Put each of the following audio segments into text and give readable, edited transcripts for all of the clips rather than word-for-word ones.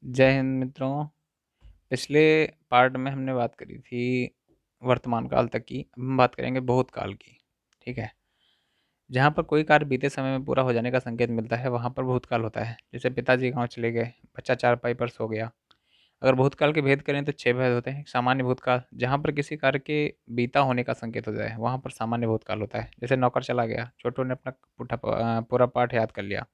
जय हिंद मित्रों। पिछले पार्ट में हमने बात करी थी वर्तमान काल तक की। अब हम बात करेंगे भूतकाल की। ठीक है। जहाँ पर कोई कार्य बीते समय में पूरा हो जाने का संकेत मिलता है वहाँ पर भूतकाल होता है। जैसे पिताजी गांव चले गए, बच्चा चारपाई पर सो गया। अगर भूतकाल के भेद करें तो 6 भेद होते हैं। सामान्य भूतकाल, जहाँ पर किसी कार्य के बीता होने का संकेत हो जाए वहाँ पर सामान्य भूतकाल होता है। जैसे नौकर चला गया, छोटू ने अपना पूरा पाठ याद कर लिया।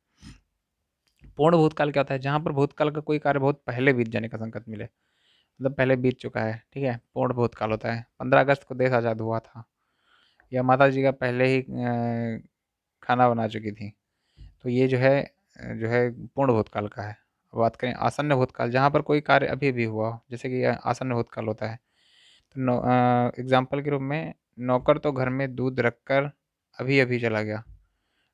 पूर्ण भूतकाल क्या होता है? जहाँ पर भूतकाल का कोई कार्य बहुत पहले बीत जाने का संकेत मिले, मतलब पहले बीत चुका है। ठीक है, पूर्ण भूतकाल होता है। 15 अगस्त को देश आज़ाद हुआ था, या माता जी का पहले ही खाना बना चुकी थी। तो ये जो है पूर्ण भूतकाल का है। अब बात करें आसन्न भूतकाल, जहाँ पर कोई कार्य अभी भी हुआ हो, जैसे कि आसन्न भूतकाल होता है। तो एग्जाम्पल के रूप में, नौकर तो घर में दूध रखकर अभी अभी चला गया,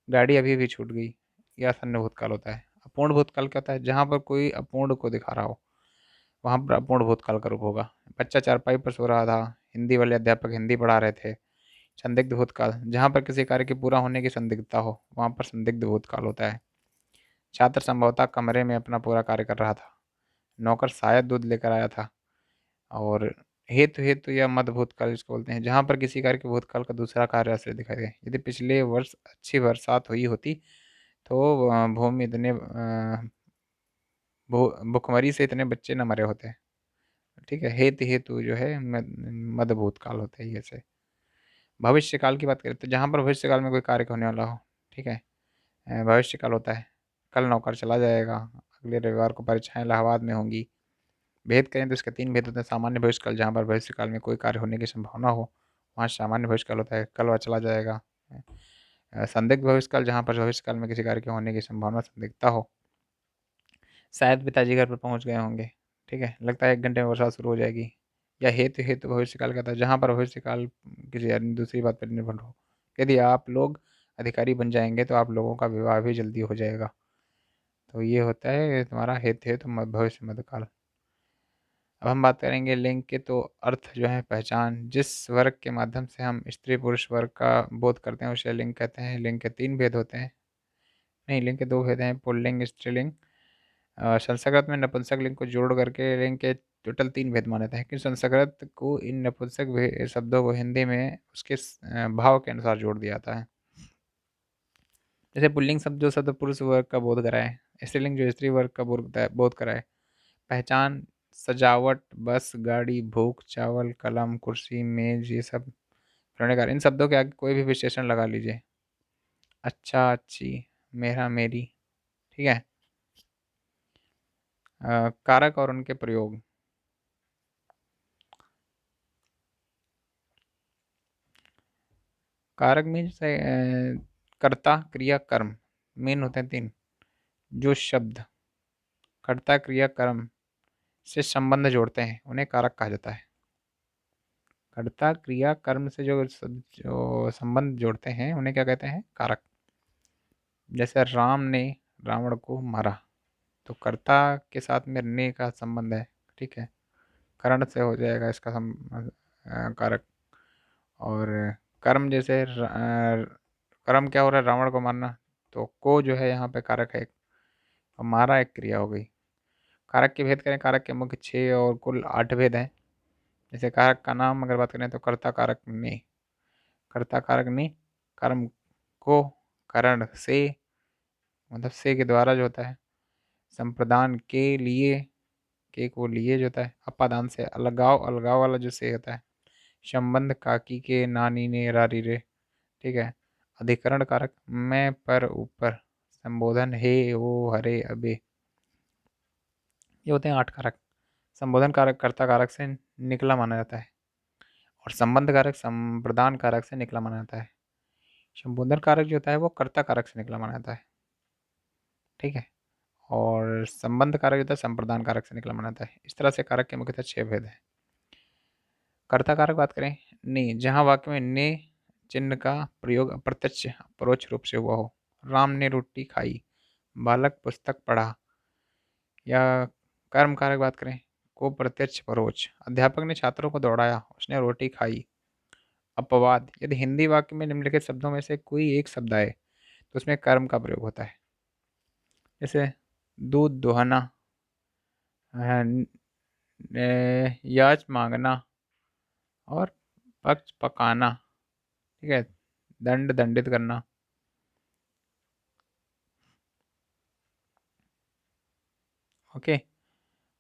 गाड़ी अभी अभी छूट गई। ये आसन्न भूतकाल होता है। अपूर्ण भूतकाल क्या होता है? जहाँ पर कोई अपूर्ण को दिखा रहा हो वहाँ पर अपूर्ण भूतकाल का रूप होगा। बच्चा चारपाई पर सो रहा था, हिंदी वाले अध्यापक हिंदी पढ़ा रहे थे। संदिग्ध भूतकाल, जहाँ पर किसी कार्य के पूरा होने की संदिग्धता हो वहाँ पर संदिग्ध भूतकाल होता है। छात्र संभवतः कमरे में अपना पूरा कार्य कर रहा था, नौकर शायद दूध लेकर आया था। और हेतु हेतु या मद भूतकाल इसको बोलते हैं, जहाँ पर किसी कार्य के भूतकाल का दूसरा कार्य आश्रय दिखाई दे। यदि पिछले वर्ष अच्छी बरसात हुई होती तो भूमि इतने भुखमरी से इतने बच्चे न मरे होते। ठीक है, हेतु हेतु जो है मद भूतकाल होते हैं। जैसे भविष्य काल की बात करें तो जहाँ पर भविष्य काल में कोई कार्य होने वाला हो, ठीक है, भविष्य काल होता है। कल नौकर चला जाएगा, अगले रविवार को परीक्षाएं इलाहाबाद में होंगी। भेद करें तो इसके 3 भेद होते हैं। सामान्य भविष्य काल, जहाँ पर भविष्य काल में कोई कार्य होने की संभावना हो वहाँ सामान्य भविष्य काल होता है, कल वह चला जाएगा। संदिग्ध भविष्य काल, जहाँ पर भविष्य काल में किसी कार्य के होने की संभावना संदिग्धता हो। शायद पिताजी घर पर पहुंच गए होंगे, ठीक है, लगता है 1 घंटे में बरसात शुरू हो जाएगी। या हेतु हेतु भविष्य काल का था, जहाँ पर भविष्य काल किसी अन्य दूसरी बात पर निर्भर हो। यदि आप लोग अधिकारी बन जाएंगे तो आप लोगों का विवाह भी जल्दी हो जाएगा। तो ये होता है तुम्हारा हेतु हेतु भविष्य मध्यकाल। अब हम बात करेंगे लिंग के। तो अर्थ जो है पहचान, जिस वर्ग के माध्यम से हम स्त्री पुरुष वर्ग का बोध करते हैं उसे लिंग कहते हैं। लिंग के 3 भेद होते हैं। नहीं, लिंग के 2 भेद हैं, पुल्लिंग स्त्रीलिंग। संस्कृत में नपुंसक लिंग को जोड़ करके लिंग के टोटल 3 भेद माने जाते हैं, कि संस्कृत को इन नपुंसक शब्दों को हिंदी में उसके भाव के अनुसार जोड़ दिया जाता है। जैसे पुल्लिंग शब्द जो शब्द पुरुष वर्ग का बोध कराए, स्त्रीलिंग जो स्त्री वर्ग का बोध कराए। पहचान, सजावट, बस, गाड़ी, भूख, चावल, कलम, कुर्सी, मेज, ये सब प्रणयकार। इन शब्दों के आगे कोई भी विशेषण लगा लीजिए, अच्छा, अच्छी, मेरा, मेरी। ठीक है। कारक और उनके प्रयोग। कारक में जैसे कर्ता, क्रिया, कर्म मेन होते हैं 3। जो शब्द कर्ता, क्रिया, कर्म से संबंध जोड़ते हैं उन्हें कारक कहा जाता है। कर्ता, क्रिया, कर्म से जो संबंध जोड़ते हैं उन्हें क्या कहते हैं? कारक। जैसे राम ने रावण को मारा, तो कर्ता के साथ में ने का संबंध है। ठीक है, करण से हो जाएगा इसका कारक। और कर्म जैसे कर्म क्या हो रहा है? रावण को मारना, तो को जो है यहाँ पे कारक है। और मारा एक क्रिया हो गई। कारक के भेद करें, कारक के मुख्य 6 और कुल 8 भेद हैं। जैसे कारक का नाम अगर बात करें तो कर्ता कारक ने, कर्ता कारक ने, कर्म को, करण से, मतलब से के द्वारा जो होता है। संप्रदान के लिए, के को लिए जो होता है। अपादान से, अलगाव, अलगाव वाला जो से होता है। संबंध, काकी के, नानी ने, रारी रे। ठीक है। अधिकरण कारक, मैं, पर, ऊपर। संबोधन, हे, वो, हरे, अबे। ये होते हैं 8 कारक। संबोधन कारक कर्ता कारक से निकला माना जाता है, और संबंध कारक संप्रदान कारक से निकला माना जाता है। संबोधन कारक जो होता है वो कर्ता कारक से निकला माना जाता है। ठीक है। और संबंध कारक जो होता है संप्रदान कारक से निकला माना जाता है। इस तरह से कारक के मुख्यतः 6 भेद हैं। कर्ता कारक बात करें, ने, जहाँ वाक्य में ने चिन्ह का प्रयोग अप्रत्यक्ष परोक्ष रूप से हुआ हो। राम ने रोटी खाई, बालक पुस्तक पढ़ा। या कर्म कारक बात करें, को प्रत्यक्ष परोक्ष, अध्यापक ने छात्रों को दौड़ाया, उसने रोटी खाई। अपवाद, यदि हिंदी वाक्य में निम्नलिखित शब्दों में से कोई एक शब्द आए तो उसमें कर्म का प्रयोग होता है। जैसे दूध दुहाना, याच मांगना और पक्ष पकाना। ठीक है, दंड दंडित करना। ओके।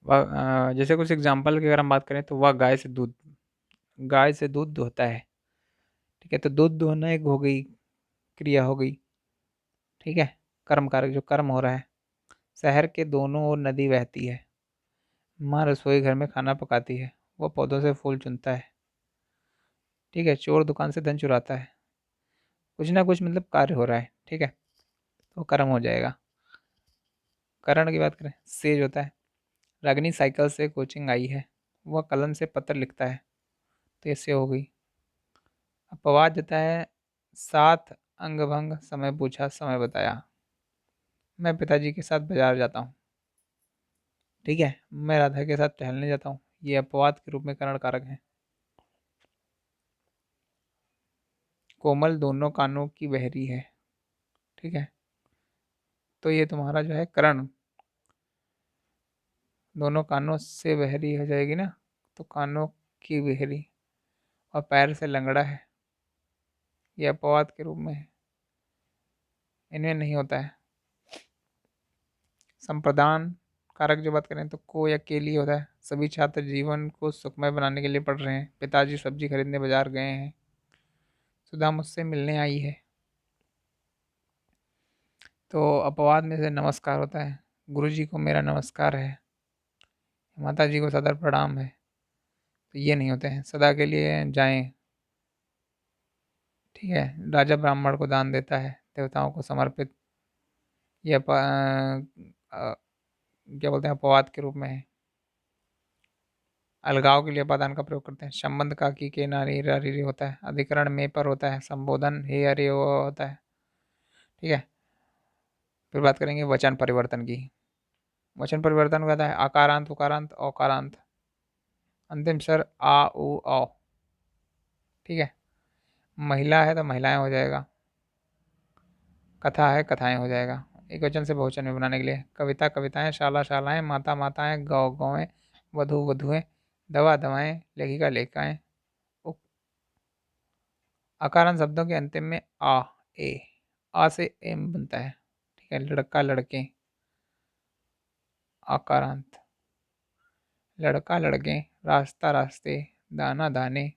वह जैसे कुछ एग्जांपल की अगर हम बात करें तो वह गाय से दूध दुहता है। ठीक है, तो दूध दुहना एक हो गई, क्रिया हो गई। ठीक है, कर्म कारक जो कर्म हो रहा है। शहर के दोनों ओर नदी बहती है। माँ रसोई घर में खाना पकाती है। वो पौधों से फूल चुनता है। ठीक है, चोर दुकान से धन चुराता है। कुछ ना कुछ मतलब कार्य हो रहा है। ठीक है, तो कर्म हो जाएगा। करण की बात करें, सेज होता है। रागिनी साइकिल से कोचिंग आई है। वह कलम से पत्र लिखता है। तो इससे हो गई। अपवाद देता है। साथ अंग भंग, समय पूछा समय बताया। मैं पिताजी के साथ बाजार जाता हूँ। ठीक है, मैं राधा के साथ टहलने जाता हूँ। ये अपवाद के रूप में करण कारक है। कोमल दोनों कानों की बहरी है। ठीक है, तो ये तुम्हारा जो है करण दोनों कानों से बहरी हो जाएगी ना, तो कानों की बहरी। और पैर से लंगड़ा है, ये अपवाद के रूप में है, इनमें नहीं होता है। संप्रदान कारक जो बात करें तो को या के लिए होता है। सभी छात्र जीवन को सुखमय बनाने के लिए पढ़ रहे हैं। पिताजी सब्जी खरीदने बाजार गए हैं। सुधा मुझसे मिलने आई है। तो अपवाद में से नमस्कार होता है। गुरु जी को मेरा नमस्कार है। माता जी को सदर प्रणाम है। तो ये नहीं होते हैं। सदा के लिए जाएं। ठीक है, राजा ब्राह्मण को दान देता है, देवताओं को समर्पित। ये क्या बोलते हैं, अपवाद के रूप में है। अलगाव के लिए अपादान का प्रयोग करते हैं। संबंध का की के नारी री होता है। अधिकरण में पर होता है। संबोधन हे अरे वो होता है। ठीक है, फिर बात करेंगे वचन परिवर्तन की। वचन परिवर्तन का होता है आकारांत उकारांत औकारांत। अंतिम स्वर आ उ औ। ठीक है, महिला है तो महिलाएं हो जाएगा। कथा है कथाएं हो जाएगा। एक वचन से बहुवचन में बनाने के लिए कविता कविताएं, शाला शालाएं, माता माताएं, गौ गौएं, वधु वधुएं, दवा दवाएं, लेखिका लेखिकाएं। अकारण शब्दों के अंतिम में ए आ से एम बनता है। ठीक है, लड़का लड़के आकारांत। लड़का लड़के, रास्ता रास्ते, दाना दाने,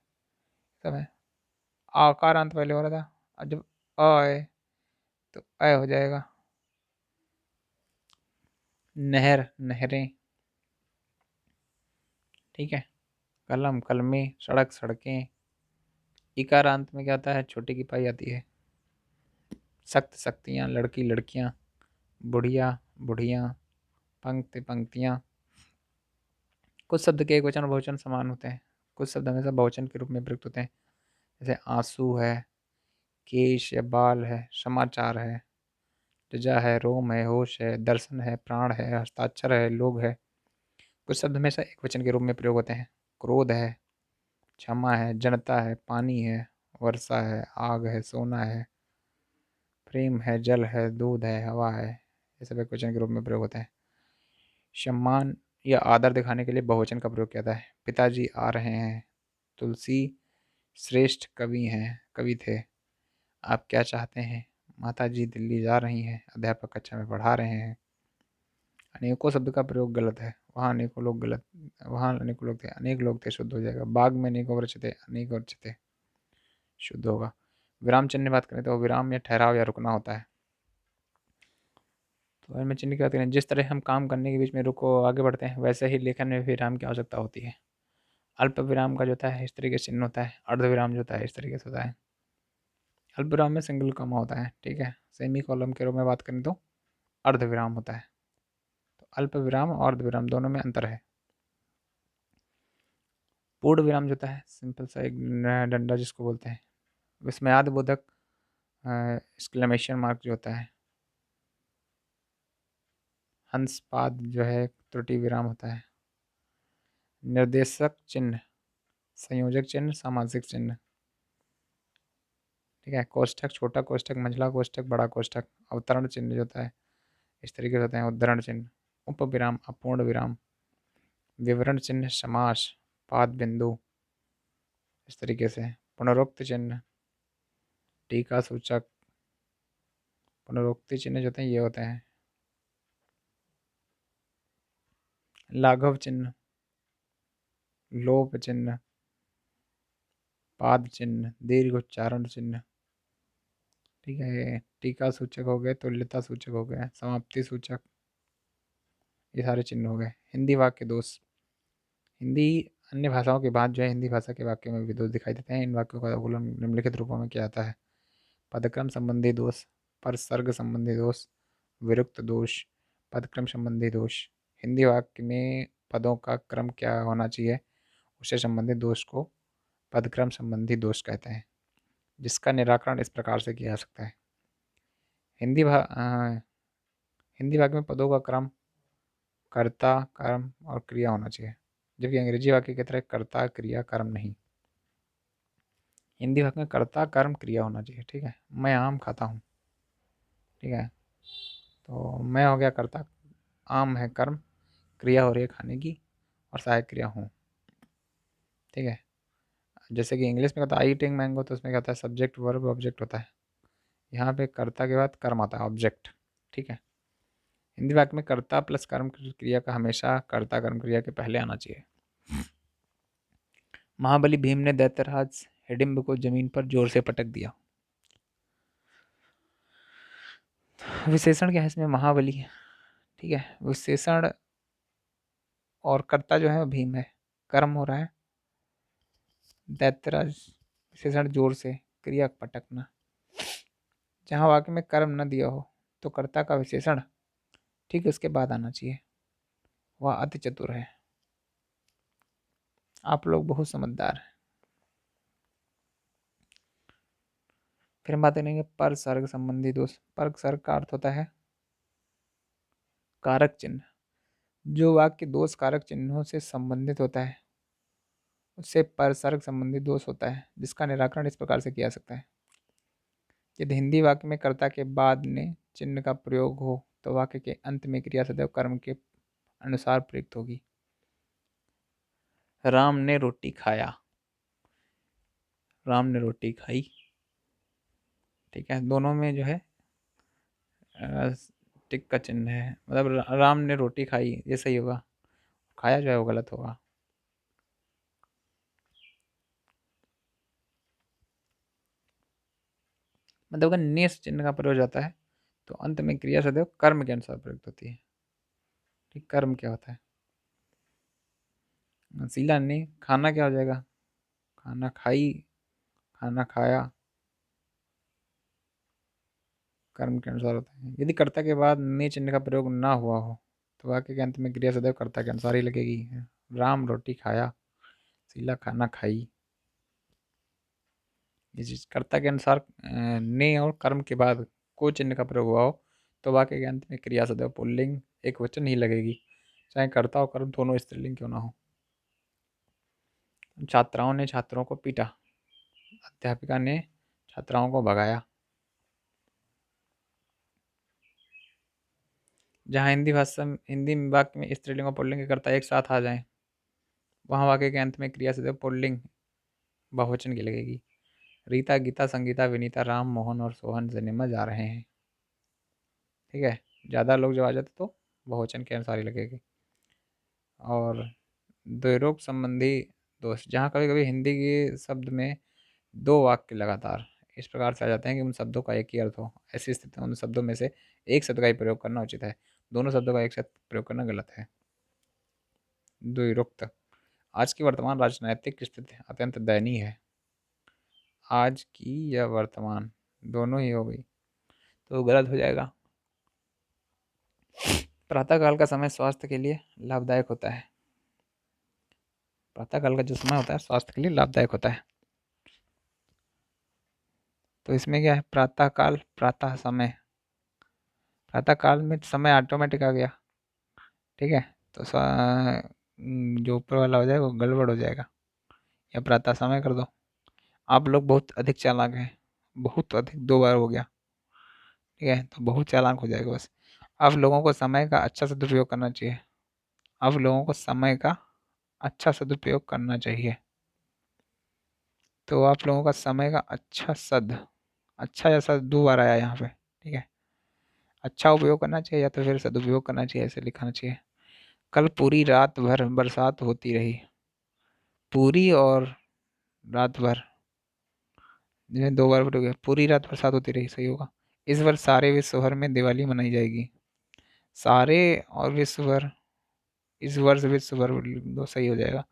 सब है। आकारांत पहले हो रहा था, और जब अ है तो अ हो जाएगा। नहर नहरें। ठीक है, कलम कलमे, सड़क सड़कें। इकारांत में क्या होता है, छोटी की पाई आती है। सख्त सख्तियाँ, लड़की लड़कियाँ, बुढ़िया बुढ़ियाँ, पंक्ति पंक्तियाँ। कुछ शब्द के एक वचन और बहुवचन समान होते हैं। कुछ शब्द हमेशा बहुवचन के रूप में प्रयुक्त होते हैं। जैसे आंसू है, केश या बाल है, समाचार है, ऋजा है, रोम है, होश है, दर्शन है, प्राण है, हस्ताक्षर है, लोग है। कुछ शब्द हमेशा एक वचन के रूप में प्रयोग होते हैं। क्रोध है, क्षमा है, जनता है, पानी है, वर्षा है, आग है, सोना है, प्रेम है, जल है, दूध है, हवा है। ये सब एक वचन के रूप में प्रयोग होते हैं। सम्मान या आदर दिखाने के लिए बहुवचन का प्रयोग किया जाता है। पिताजी आ रहे हैं। तुलसी श्रेष्ठ कवि हैं, कवि थे। आप क्या चाहते हैं। माता जी दिल्ली जा रही हैं। अध्यापक कक्षा में पढ़ा रहे हैं। अनेकों शब्द का प्रयोग गलत है। वहाँ अनेकों लोग थे, अनेक लोग थे, शुद्ध हो जाएगा। बाग में अनेकों वृक्ष थे, अनेक वृक्ष थे, शुद्ध होगा। विराम चिन्ह की बात करें तो विराम या ठहराव या रुकना होता है। तो इनमें चिन्ह की बात करें, जिस तरह हम काम करने के बीच में रुको आगे बढ़ते हैं, वैसे ही लेखन में भी विराम की आवश्यकता होती है। अल्प विराम का जो होता है इस तरीके से चिन्ह होता है। अर्ध विराम जो होता है इस तरीके से होता है। अल्प विराम में सिंगल कॉमा होता है। ठीक है, सेमी कॉलम के रूप में बात करें तो अर्ध विराम होता है। तो अल्प विराम और अर्ध विराम दोनों में अंतर है। पूर्ण विराम जो होता है सिंपल सा एक डंडा जिसको बोलते हैं। विस्मयाद बोधक एक्सक्लेमेशन मार्क जो होता है। हंसपाद जो है त्रुटि विराम होता है। निर्देशक चिन्ह, संयोजक चिन्ह, सामासिक चिन्ह। ठीक है, कोष्ठक, छोटा कोष्ठक, मंझला कोष्ठक, बड़ा कोष्ठक। अवतरण चिन्ह जो होता है इस तरीके से होते हैं। उद्धरण चिन्ह, उपविराम, अपूर्ण विराम। विवरण चिन्ह, समास, पाद बिंदु, इस तरीके से। पुनरुक्त चिन्ह, टीका सूचक, पुनरुक्ति चिन्ह जो होते हैं ये होते हैं। लाघव चिन्ह, लोप चिन्ह, पाद चिन्ह, दीर्घ उच्चारण चिन्ह। ठीक है, टीका सूचक हो गए, तुल्यता सूचक हो गए, समाप्ति सूचक, ये सारे चिन्ह हो गए। हिंदी वाक्य दोष। हिंदी अन्य भाषाओं के बाद जो है हिंदी भाषा के वाक्यों में भी दोष दिखाई देते हैं। इन वाक्यों का अवलोकन निम्नलिखित रूपों में किया जाता है। पदक्रम संबंधी दोष, परसर्ग संबंधी दोष, विरुक्त दोष, पदक्रम संबंधी दोष। हिंदी वाक्य में पदों का क्रम क्या होना चाहिए उससे संबंधित दोष को पदक्रम संबंधी दोष कहते हैं, जिसका निराकरण इस प्रकार से किया जा सकता है। हिंदी वाक्य में पदों का क्रम कर्ता, कर्म और क्रिया होना चाहिए, जबकि अंग्रेजी वाक्य की तरह कर्ता, क्रिया, कर्म नहीं। हिंदी वाक्य में कर्ता, कर्म, क्रिया होना चाहिए। ठीक है, मैं आम खाता हूँ। ठीक है, तो मैं हो गया कर्ता, आम है कर्म, क्रिया हो रही है खाने की, और सहायक क्रिया हूँ। ठीक है, जैसे कि इंग्लिश में कहता है आई ईटिंग मैंगो, तो उसमें क्या होता है सब्जेक्ट वर्ब ऑब्जेक्ट होता है। यहाँ पे कर्ता के बाद कर्म आता है, ऑब्जेक्ट। ठीक है, हिंदी वाक्य में कर्ता प्लस कर्म क्रिया का हमेशा कर्ता कर्म क्रिया के पहले आना चाहिए। महाबली भीम ने दैत्यराज हिडिंब को जमीन पर जोर से पटक दिया। विशेषण क्या है इसमें, महाबली। ठीक है, विशेषण और कर्ता जो है वो भीम है, कर्म हो रहा है दैत्यराज, विशेषण जोर से, क्रिया पटकना। जहाँ वाक्य में कर्म न दिया हो तो कर्ता का विशेषण ठीक उसके बाद आना चाहिए। वह अति चतुर है। आप लोग बहुत समझदार हैं। फिर हम बात करेंगे पर सर्ग संबंधी दोष। पर सर्ग का अर्थ होता है कारक चिन्ह। जो वाक्य दोष कारक चिन्हों से संबंधित होता है उससे पर सर्ग संबंधी दोष होता है, जिसका निराकरण इस प्रकार से किया जा सकता है। यदि हिंदी वाक्य में कर्ता के बाद ने चिन्ह का प्रयोग हो तो वाक्य के अंत में क्रिया सदैव कर्म के अनुसार प्रयुक्त होगी। राम ने रोटी खाया, राम ने रोटी खाई। ठीक है, दोनों में जो है टिक का चिन्ह है, मतलब राम ने रोटी खाई ये सही होगा, खाया जो है वो गलत होगा। मतलब अगर नेस चिन्ह का प्रयोग जाता है तो अंत में क्रिया सदैव कर्म के अनुसार प्रयुक्त होती है। ठीक, कर्म क्या होता है, शीला ने खाना क्या हो जाएगा, खाना खाई, खाना खाया, कर्म के अनुसार होता है। यदि कर्ता के बाद ने चिन्ह का प्रयोग ना हुआ हो तो वाक्य के अंत में क्रिया सदैव कर्ता के अनुसार ही लगेगी। राम रोटी खाया, शीला खाना खाई। ये चीज कर्ता के अनुसार ने और कर्म के बाद को चिन्ह का प्रयोग हुआ हो तो वाक्य के अंत में क्रिया सदैव पुल्लिंग एक वचन ही लगेगी, चाहे कर्ता और कर्म दोनों स्त्रीलिंग क्यों ना हो। छात्राओं ने छात्रों को पीटा, अध्यापिका ने छात्राओं को भगाया। जहाँ हिंदी वाक्य में स्त्रीलिंग और पुल्लिंग के कर्ता एक साथ आ जाएं वहाँ वाक्य के अंत में क्रिया सदैव पुल्लिंग बहुवचन की लगेगी। रीता, गीता, संगीता, विनीता, राम, मोहन और सोहन सिनेमा जा रहे हैं। ठीक है, ज़्यादा लोग जब आ जाते तो बहुवचन के अनुसार ही लगेगी। और द्वैरोक संबंधी दोष, जहाँ कभी कभी हिंदी के शब्द में दो वाक्य लगातार इस प्रकार से आ जाते हैं कि उन शब्दों का एक ही अर्थ हो, ऐसी स्थिति में उन शब्दों में से एक शब्द का ही प्रयोग करना उचित है, दोनों शब्दों का एक साथ प्रयोग करना गलत है। द्वैरोक्त, आज की वर्तमान राजनैतिक स्थिति अत्यंत दयनीय है। आज की या वर्तमान दोनों ही हो गई तो गलत हो जाएगा। प्रातःकाल का समय स्वास्थ्य के लिए लाभदायक होता है। प्रातःकाल का जो समय होता है स्वास्थ्य के लिए लाभदायक होता है। तो इसमें क्या है, प्रातःकाल, प्रातः समय, प्रातःकाल में समय ऑटोमेटिक आ गया। ठीक है, तो जो ऊपर वाला हो जाएगा वो गड़बड़ हो जाएगा, या प्रातः समय कर दो। आप लोग बहुत अधिक चालाक हैं, बहुत अधिक दो बार हो गया। ठीक है, तो बहुत चालाक हो जाएगा बस। आप लोगों को समय का अच्छा से दुरुपयोग करना चाहिए। आप लोगों को समय का अच्छा सदुपयोग करना चाहिए। तो आप लोगों का समय का अच्छा या सद 2 बार आया यहाँ पे, ठीक है। अच्छा उपयोग करना चाहिए या तो फिर सदुपयोग करना चाहिए, ऐसे लिखना चाहिए। कल पूरी रात भर बरसात होती रही। पूरी और रात भर, जिन्हें 2 बार हो गया, पूरी रात बरसात होती रही, सही होगा। इस वर्ष सारे विश्व भर में दिवाली मनाई जाएगी। सारे और विश्व भर, इस वर्ष विश्व भर दो, सही हो जाएगा।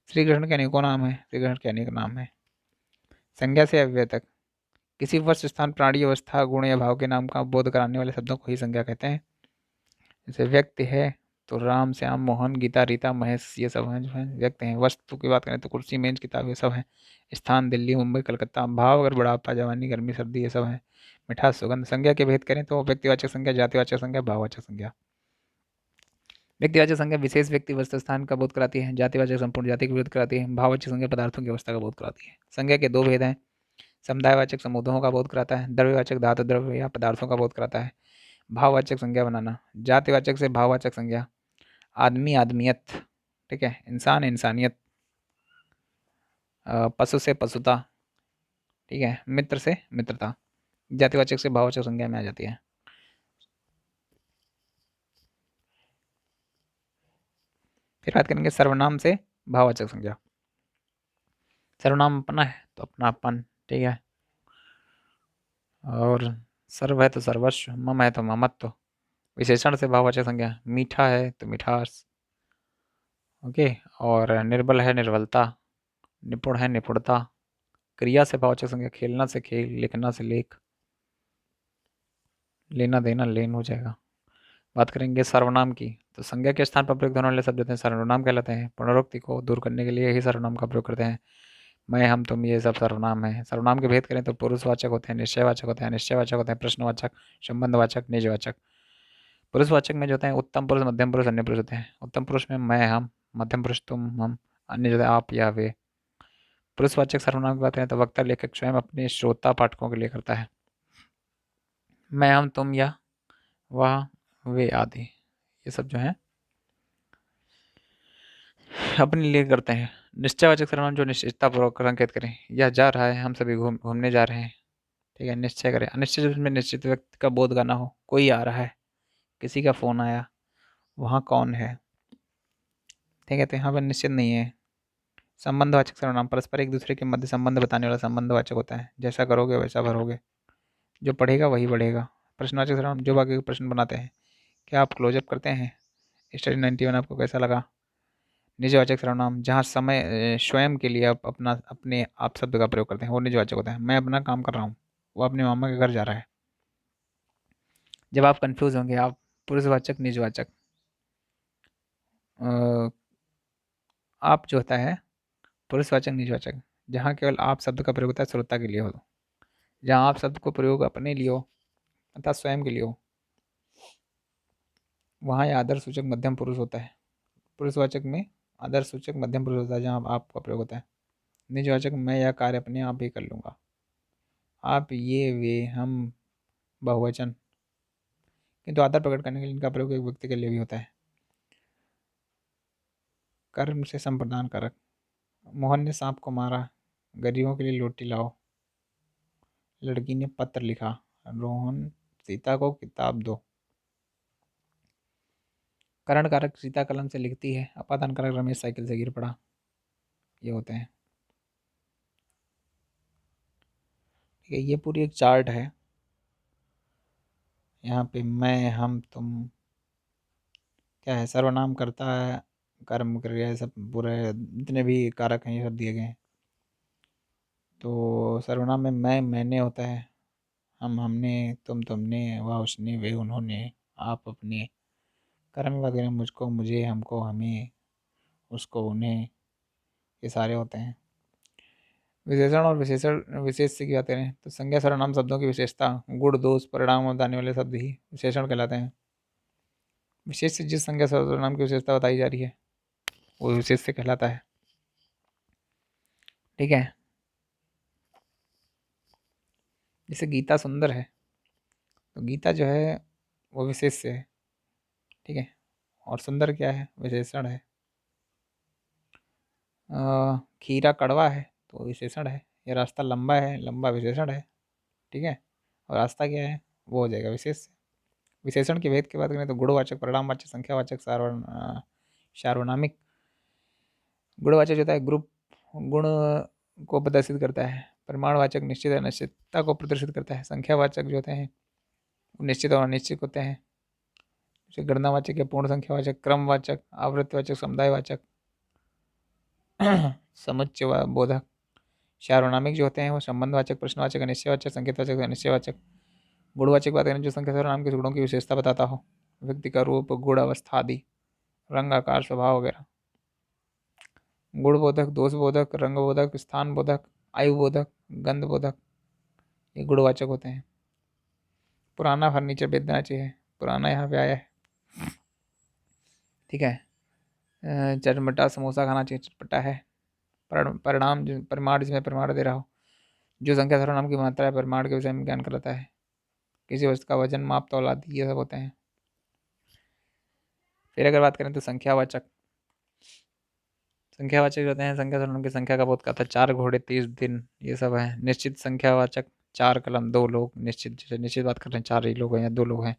श्री कृष्ण के अनेकों नाम है, श्री कृष्ण के अनेक नाम है। संज्ञा से अव्यय तक किसी वस्तु स्थान प्राणी अवस्था गुण या भाव के नाम का बोध कराने वाले शब्दों को ही संज्ञा कहते हैं। जैसे व्यक्ति है तो राम श्याम मोहन गीता रीता महेश, ये सब हैं जो हैं व्यक्ति हैं। वस्तु की बात करें तो कुर्सी मेज किताब ये सब हैं। स्थान दिल्ली मुंबई कलकत्ता। भाव अगर बुढ़ापा जवानी गर्मी सर्दी ये सब हैं। मिठास सुगंध। संज्ञा के भेद करें तो व्यक्तिवाचक संज्ञा, जातिवाचक संज्ञा, भाववाचक संज्ञा। व्यक्तिवाचक संज्ञा विशेष व्यक्ति वस्तु स्थान का बोध कराती है। जातिवाचक संपूर्ण जाति का बोध कराती है। भाववाचक संज्ञा पदार्थों की अवस्था का बोध कराती है। संज्ञा के 2 भेद हैं। समुदायवाचक समूहों का बोध कराता है। द्रव्यवाचक धातु द्रव्य या पदार्थों का बोध कराता है। भाववाचक संज्ञा बनाना। जातिवाचक से भाववाचक संज्ञा। आदमी आदमियत, ठीक है। इंसान इंसानियत। पशु से पशुता, ठीक है। मित्र से मित्रता। जातिवाचक से भाववाचक संज्ञा में आ जाती है। फिर बात करेंगे सर्वनाम से भाववाचक संज्ञा। सर्वनाम अपना है तो अपनापन, ठीक है। और सर्व है तो सर्वस्व, मम है तो ममत्व। विशेषण से भाववाचक संज्ञा। मीठा है तो मिठास, ओके। और निर्बल है निर्बलता। निपुण है निपुणता। क्रिया से भाववाचक संज्ञा। खेलना से खेल, लिखना से लेख, लेना देना लेन हो जाएगा। बात करेंगे सर्वनाम की, तो संज्ञा के स्थान पर प्रयुक्त होने वाले शब्द होते हैं सर्वनाम कहलाते हैं। पुनरुक्ति को दूर करने के लिए ही सर्वनाम का प्रयोग करते हैं। मैं हम तुम ये सब सर्वनाम है। सर्वनाम के भेद करें तो पुरुषवाचक होते हैं, निश्चयवाचक होते हैं, अनिश्चयवाचक होते हैं, प्रश्नवाचक, संबंधवाचक, निजवाचक। पुरुषवाचक में जो होते हैं उत्तम पुरुष, मध्यम पुरुष, अन्य पुरुष होते हैं। उत्तम पुरुष में मैं हम, मध्यम पुरुष तुम हम, अन्य जो है आप या वे। पुरुषवाचक सर्वनाम की बात करें तो वक्ता लेखक स्वयं अपने श्रोता पाठकों के लिए करता है। मैं हम तुम या वह वे आदि, ये सब जो है अपने लिए करते हैं। निश्चयवाचक सर्वनाम जो निश्चितता पूर्वक संकेत करें, यह जा रहा है, हम सभी घूमने जा रहे हैं, ठीक है। निश्चय करें। अनिश्चित जिसमें निश्चित व्यक्ति का बोध करना हो, कोई आ रहा है, किसी का फोन आया, वहाँ कौन है, ठीक है। तो यहाँ पर निश्चित नहीं है। संबंधवाचक सर्वनाम परस्पर एक दूसरे के मध्य संबंध बताने वाला संबंधवाचक होता है। जैसा करोगे वैसा भरोगे, जो पढ़ेगा वही बढ़ेगा। प्रश्नवाचक सर्वनाम जो बाकी के प्रश्न बनाते हैं। क्या आप क्लोजअप करते हैं? स्टडी 91 आपको कैसा लगा? निजवाचक सर्वनाम जहाँ समय स्वयं के लिए आप अपने आप शब्द का प्रयोग करते हैं, वो निजवाचक होता है। मैं अपना काम कर रहा हूँ, वो अपने मामा के घर जा रहा है। जब आप कंफ्यूज होंगे आप पुरुषवाचक निजवाचक, आप जो होता है पुरुषवाचक निजवाचक, जहाँ केवल आप शब्द का प्रयोग होता है श्रोता के लिए हो। जहाँ आप शब्द को प्रयोग अपने लिए हो अर्थात स्वयं के लिए हो, वहाँ यह आदर सूचक मध्यम पुरुष होता है। पुरुषवाचक में आदर सूचक मध्यम पुरुष होता है जहाँ आपका प्रयोग होता है। निजवाचक मैं यह कार्य अपने आप ही कर लूँगा। आप ये वे हम बहुवचन, किंतु आदर प्रकट करने के लिए इनका प्रयोग एक व्यक्ति के लिए भी होता है। कर्म से संप्रदान कारक। मोहन ने सांप को मारा, गरीबों के लिए रोटी लाओ, लड़की ने पत्र लिखा, रोहन सीता को किताब दो। करण कारक सीता कलम से लिखती है, अपादान कारक रमेश साइकिल से गिर पड़ा, ये होते हैं, ठीक है। ये पूरी एक चार्ट है। यहाँ पे मैं हम तुम क्या है, सर्वनाम करता है, कर्म क्रिया, ये सब पूरे जितने भी कारक हैं ये सब दिए गए हैं। तो सर्वनाम में मैं मैंने होता है, हम हमने, तुम तुमने, वह उसने, वे उन्होंने, आप अपने। कर्म वगैरह मुझको मुझे हमको हमें उसको उन्हें, ये सारे होते हैं। विशेषण और विशेष से की बात करें तो संज्ञा सर्वनाम शब्दों की विशेषता गुण दोष परिणाम बताने वाले शब्द ही विशेषण कहलाते हैं। विशेष से जिस संज्ञा सर्वनाम की विशेषता बताई जा रही है वो विशेष से कहलाता है, ठीक है। जैसे गीता सुंदर है तो गीता जो है वो विशेष से है, ठीक है। और सुंदर क्या है? विशेषण है। खीरा कड़वा है तो विशेषण है, या रास्ता लंबा है, लंबा विशेषण है, ठीक है। और रास्ता क्या है, वो हो जाएगा विशेष। विशेषण के भेद की बात करें तो गुणवाचक, परिणामवाचक, संख्यावाचक, सार्वनामिक। गुणवाचक जो होता है ग्रुप गुण को प्रदर्शित करता है। परिमाणवाचक निश्चित अनिश्चितता को प्रदर्शित करता है। संख्यावाचक जो होते हैं वो निश्चित और अनिश्चित होते हैं। जैसे गणनावाचक या पूर्ण संख्यावाचक, क्रमवाचक, आवृत्तिवाचक, समुदायवाचक, समुच्चय बोधक। सार्वनामिक जो होते हैं वो संबंधवाचक, प्रश्नवाचक, अनिश्चयवाचक, संकेतवाचक, अनिश्चयवाचक। गुणवाचक बात करें जो संख्या सर्वनाम के गुणों की विशेषता बताता हो, व्यक्ति का रूप, गुण, अवस्था आदि, रंग, आकार, स्वभाव वगैरह। गुणबोधक, दोषबोधक, रंगबोधक, स्थानबोधक, आयुबोधक, गंधबोधक, ये गुणवाचक होते हैं। पुराना फर्नीचर बेच देना चाहिए, पुराना यहाँ पे आया है, ठीक है। चटपटा समोसा खाना चाहिए, चटपटा है। परिणाम परिमाण, जिसमें परिमाण दे रहा हो, जो संख्या सर्वनाम की मात्रा है, परिमाण के विषय में ज्ञान कराता है। किसी वस्तु का वजन, माप, तौल आदि ये सब होते हैं। फिर अगर बात करें तो संख्यावाचक। संख्यावाचक होते हैं संख्या सर्वनाम की संख्या का बोध करता है। 4 घोड़े 30 दिन, ये सब है। निश्चित संख्यावाचक, 4 कलम 2 लोग। निश्चित, जैसे निश्चित बात कर रहे हैं 4 ही लोग हैं या 2 लोग हैं।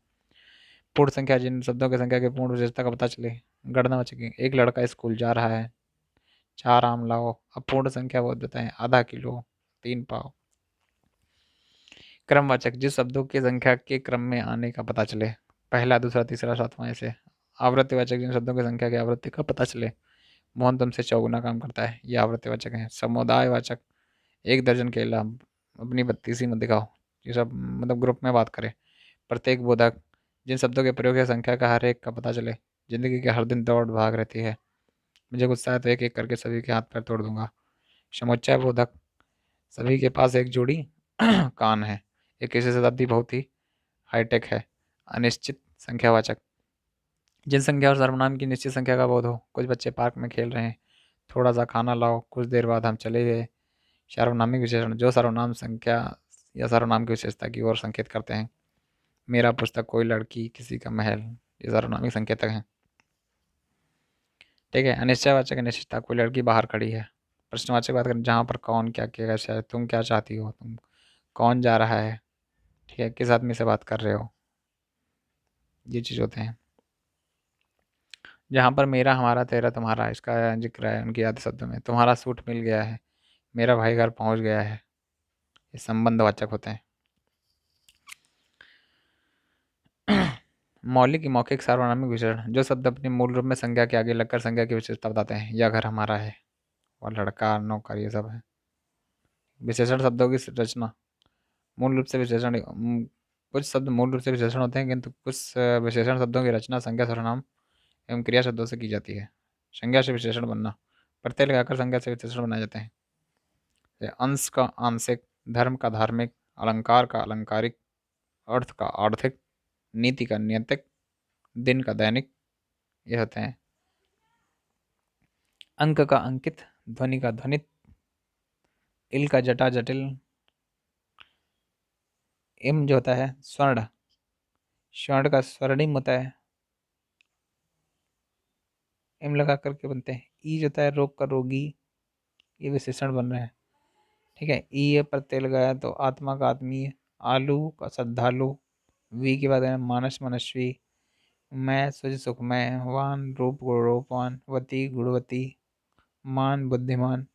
पूर्ण संख्या, जिन शब्दों की संख्या के पूर्ण विशेषता का पता चले। गणनावाचक, एक लड़का स्कूल जा रहा है, 4 आम लाओ। अब पूर्ण संख्या बोध बताएं, आधा किलो, 3 पाव। क्रमवाचक, जिस शब्दों की संख्या के क्रम में आने का पता चले, पहला, दूसरा, तीसरा, सातवां, ऐसे। आवृत्तिवाचक, जिन शब्दों की संख्या की आवृत्ति का पता चले, मोहन तुमसे चौगुना काम करता है, ये आवृत्तिवाचक है। समुदायवाचक, 1 दर्जन केला अपनी बत्तीसी में दिखाओ, ये सब मतलब ग्रुप में बात करें। प्रत्येक बोधक, जिन शब्दों के प्रयोग या संख्या का हर एक का पता चले, जिंदगी के हर दिन दौड़ भाग रहती है, मुझे गुस्सा है तो एक एक करके सभी के हाथ पैर तोड़ दूंगा। समुच्चय बोधक, सभी के पास एक जोड़ी कान है, 21वीं शताब्दी बहुत ही हाईटेक है। अनिश्चित संख्यावाचक, जिन संख्या और सर्वनाम की निश्चित संख्या का बोध हो, कुछ बच्चे पार्क में खेल रहे हैं, थोड़ा सा खाना लाओ, कुछ देर बाद हम चले गए। सार्वनामिक विशेषण, जो सर्वनाम संख्या या सर्वनाम की विशेषता की ओर संकेत करते हैं। मेरा पुस्तक, कोई लड़की, किसी का महल, ये सर्वनामिक संकेतक हैं, ठीक है। अनिश्चयवाचक, अनिश्चितता, कोई लड़की बाहर खड़ी है। प्रश्नवाचक बात करें, जहाँ पर कौन, क्या, कैसा है, तुम क्या चाहती हो, तुम कौन जा रहा है, ठीक है, किस आदमी से बात कर रहे हो, ये चीज़ होते हैं। जहाँ पर मेरा, हमारा, तेरा, तुम्हारा, इसका जिक्र है उनकी आधे शब्दों में। तुम्हारा सूट मिल गया है, मेरा भाई घर पहुँच गया है, ये संबंधवाचक होते हैं। मौलिक, मौखिक, सार्वनामिक विशेषण, जो शब्द अपने मूल रूप में संज्ञा के आगे लगकर संज्ञा की विशेषता बताते हैं। यह घर हमारा है, और लड़का, नौकर, ये सब है। विशेषण शब्दों की रचना, मूल रूप से विशेषण कुछ शब्द मूल रूप से विशेषण होते हैं, किंतु कुछ विशेषण शब्दों की रचना संज्ञा, सर्वनाम एवं क्रिया शब्दों से की जाती है। संज्ञा से विशेषण बनना, प्रत्यय लगाकर संज्ञा से विशेषण बनाए जाते हैं। अंश का आंशिक, धर्म का धार्मिक, अलंकार का अलंकारिक, अर्थ का आर्थिक, नीति का नैतिक, दिन का दैनिक, ये होते हैं। अंक का अंकित, ध्वनि का ध्वनित, इल का जटा जटिल, इम जो होता है स्वर्ण, स्वर्ण का स्वर्णिम होता है, इम लगा करके बनते हैं। ई जो होता है रोग का रोगी, ये विशेषण बन रहे हैं, ठीक है। ई ये प्रत्यय लगाया तो आत्मा का आत्मीय, आलू का श्रद्धालु, वी की बात है मानस मनस्वी, मैं सुज सुखमय, वान रूप रूपवान, वती गुणवती, मान बुद्धिमान,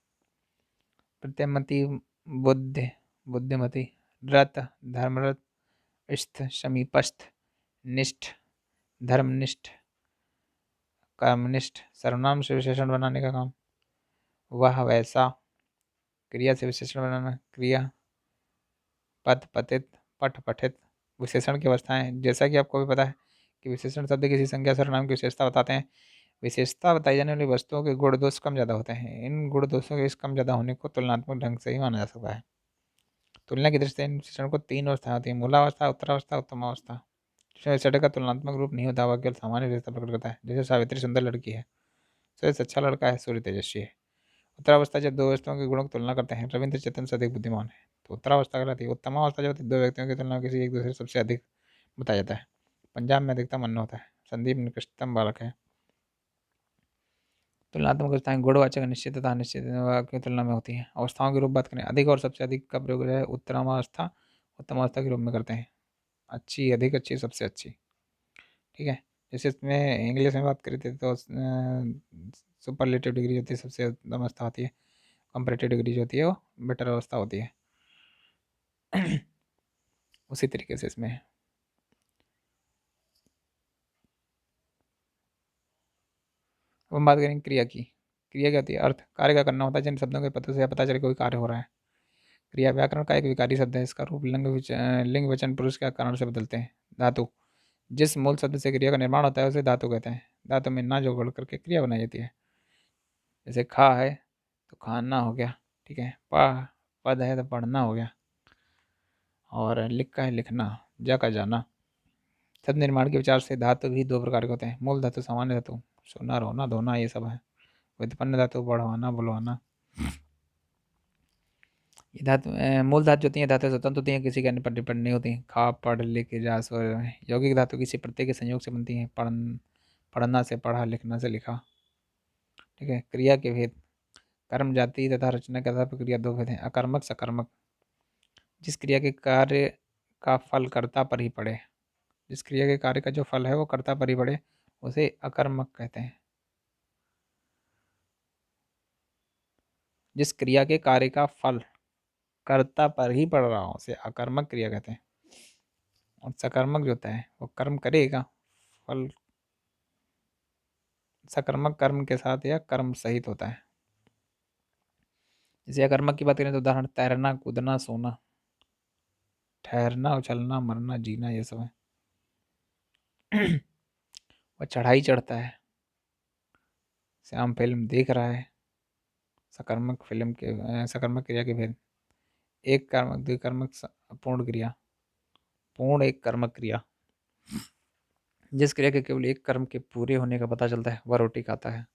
प्रत्यमति बुद्ध बुद्धिमति, रत धर्मरत, इष्ट समीपस्थ, निष्ठ धर्मनिष्ठ, कर्मनिष्ठ। सर्वनाम से विशेषण बनाने का काम। वह वैसा, क्रिया से विशेषण बनाना, क्रिया। पथ पतित, पठ पठित, विशेषण की अवस्थाएं। जैसा कि आपको भी पता है कि विशेषण शब्द किसी संज्ञा सर्वनाम की विशेषता बताते हैं। विशेषता बताई जाने वाली वस्तुओं के गुण दोष कम ज़्यादा होते हैं। इन गुण दोषों के इस कम ज़्यादा होने को तुलनात्मक ढंग से ही माना जा सकता है। तुलना की दृष्टि से इन विशेषण को 3 अवस्थाएं होती है, मूलावस्था, उत्तरावस्था, उत्तमावस्था। जिसमें विशेषण का तुलनात्मक रूप नहीं होता, वह केवल सामान्य विशेषता प्रकट करता है। जैसे सावित्री सुंदर लड़की है, सूर्य अच्छा लड़का है, सूर्य तेजस्वी है। उत्तरावस्था जब 2 वस्तुओं के गुणों की तुलना करते हैं, रविंद्र चेतन से अधिक बुद्धिमान है, तो उत्तरावस्था कहलाती है। उत्तमावस्था जब 2 व्यक्तियों की तुलना में किसी एक दूसरे से सबसे अधिक बताया जाता है। पंजाब में अधिकतम अन्न होता है, संदीप निकृष्टतम बालक है। तुलनात्मक अवस्थाएं गुणवाचक निश्चित तथा अनिश्चित की तुलना में होती हैं। अवस्थाओं के रूप बात करें, अधिक और सबसे अधिक का प्रयोग जो है उत्तमावस्था उत्तमावस्था के रूप में करते हैं। अच्छी, अधिक अच्छी, सबसे अच्छी। ठीक है। जैसे इसमें इंग्लिश में बात करी थी तो सुपरलेटिव डिग्री होती है, सबसे उत्तम अवस्था होती है। कंपैरेटिव डिग्री जो होती है वो बेटर अवस्था होती है। उसी तरीके से इसमें अब हम बात करेंगे क्रिया की। क्रिया क्या होती है? अर्थ, कार्य का करना होता है जिन शब्दों के पता से पता चले कोई कार्य हो रहा है। क्रिया व्याकरण का एक विकारी शब्द है। इसका रूप लिंग वचन पुरुष के कारण से बदलते हैं। धातु, जिस मूल शब्द से क्रिया का निर्माण होता है उसे धातु कहते हैं। धातु में ना जोड़ करके क्रिया बनाई जाती है। जैसे खा है तो खाना हो गया। ठीक है। पद है तो पढ़ना हो गया। और लिखा है लिखना, जा का जाना। शब्द निर्माण के विचार से धातु भी दो प्रकार के होते हैं। मूल धातु, सामान्य धातु, सोना रोना धोना ये सब है। व्युत्पन्न धातु, बढ़वाना बुलवाना। ये धातु मूल धातु जो होती है धातु स्वतंत्र होती है, किसी के अन्य पर डिपेंड नहीं होती। खा पढ़ लिख जा सो। यौगिक धातु किसी प्रत्यय के संयोग से बनती है। पढ़ना से पढ़ा, लिखना से लिखा। ठीक है। क्रिया के भेद, कर्म जाति तथा रचना के आधार पर क्रिया दो भेद हैं, अकर्मक सकर्मक। जिस क्रिया के कार्य का फल कर्ता पर ही पड़े, जिस क्रिया के कार्य का जो फल है वो कर्ता पर ही पड़े उसे अकर्मक कहते हैं। जिस क्रिया के कार्य का फल कर्ता पर ही पड़ रहा हो उसे अकर्मक क्रिया कहते हैं। और सकर्मक जो होता है वो कर्म करेगा, फल सकर्मक कर्म के साथ या कर्म सहित होता है। जैसे अकर्मक की बात करें तो उदाहरण तैरना, कूदना, सोना। ठहरना, उछलना, मरना, जीना ये सब है। वह चढ़ाई चढ़ता है। श्याम फिल्म देख रहा है। सकर्मक फिल्म के सकर्मक क्रिया के भेद, एक कर्मक, द्विकर्मक, पूर्ण क्रिया। पूर्ण एक कर्मक क्रिया, जिस क्रिया के केवल एक कर्म के पूरे होने का पता चलता है वह रोटी खाता है।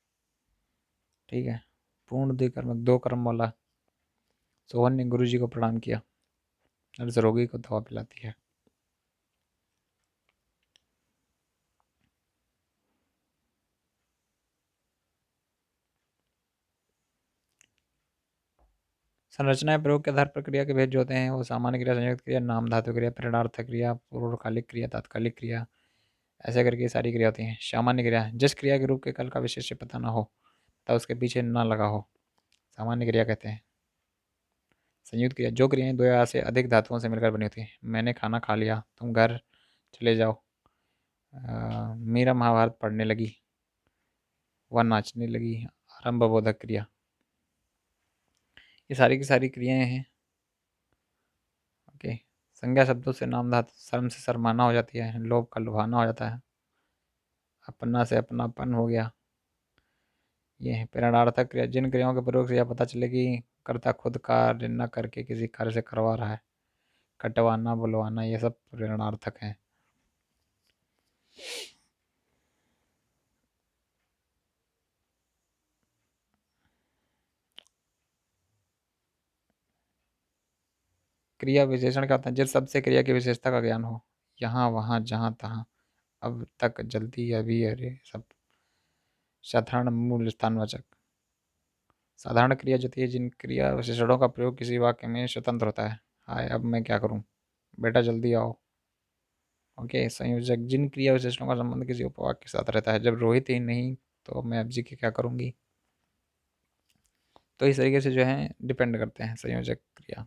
ठीक है। पूर्ण द्विकर्मक, दो कर्म वाला। सोहन ने गुरु जी को प्रणाम किया। नर्स रोगी को दवा पिलाती है। संरचना प्रयोग के आधार पर क्रिया के भेद जो होते हैं वो सामान्य क्रिया, संयुक्त क्रिया, नाम धातु क्रिया, प्रेरणार्थ क्रिया, पूर्वकालिक क्रिया, तात्कालिक क्रिया, ऐसे करके सारी क्रिया होती हैं। सामान्य क्रिया, जिस क्रिया के रूप के कल का विशेष पता ना हो तथा उसके पीछे ना लगा हो, सामान्य क्रिया कहते हैं। संयुक्त क्रिया, जो क्रियाएं दो या से अधिक धातुओं से मिलकर बनी होती हैं। मैंने खाना खा लिया, तुम घर चले जाओ, मीरा महाभारत पढ़ने लगी, वह नाचने लगी, आरंभ बोधक क्रिया। ये सारी की सारी क्रियाएं हैं। ओके। संज्ञा शब्दों से नाम धातु, शर्म से शर्माना हो जाती है, लोभ का लुभाना हो जाता है, अपना से अपनापन हो गया। ये है प्रेरणार्थक क्रिया, जिन क्रियाओं के प्रयोग से यह पता चले कि कर्ता खुद कार्य न करके किसी कार्य से करवा रहा है। कटवाना, बुलवाना ये सब प्रेरणार्थक हैं। क्रिया विशेषण क्या होता है? जिस शब्द से क्रिया की विशेषता का ज्ञान हो। यहाँ वहाँ जहाँ तहाँ, अब तक, जल्दी, अभी, अरे सब। साधारण मूल स्थानवाचक, साधारण क्रिया जो होती है जिन क्रिया विशेषणों का प्रयोग किसी वाक्य में स्वतंत्र होता है। हाय अब मैं क्या करूं, बेटा जल्दी आओ। ओके। संयोजक, जिन क्रिया विशेषणों का संबंध किसी उपवाक्य के साथ रहता है। जब रोहित ही नहीं तो मैं अब जी के क्या करूंगी। तो इस तरीके से जो है डिपेंड करते हैं संयोजक क्रिया।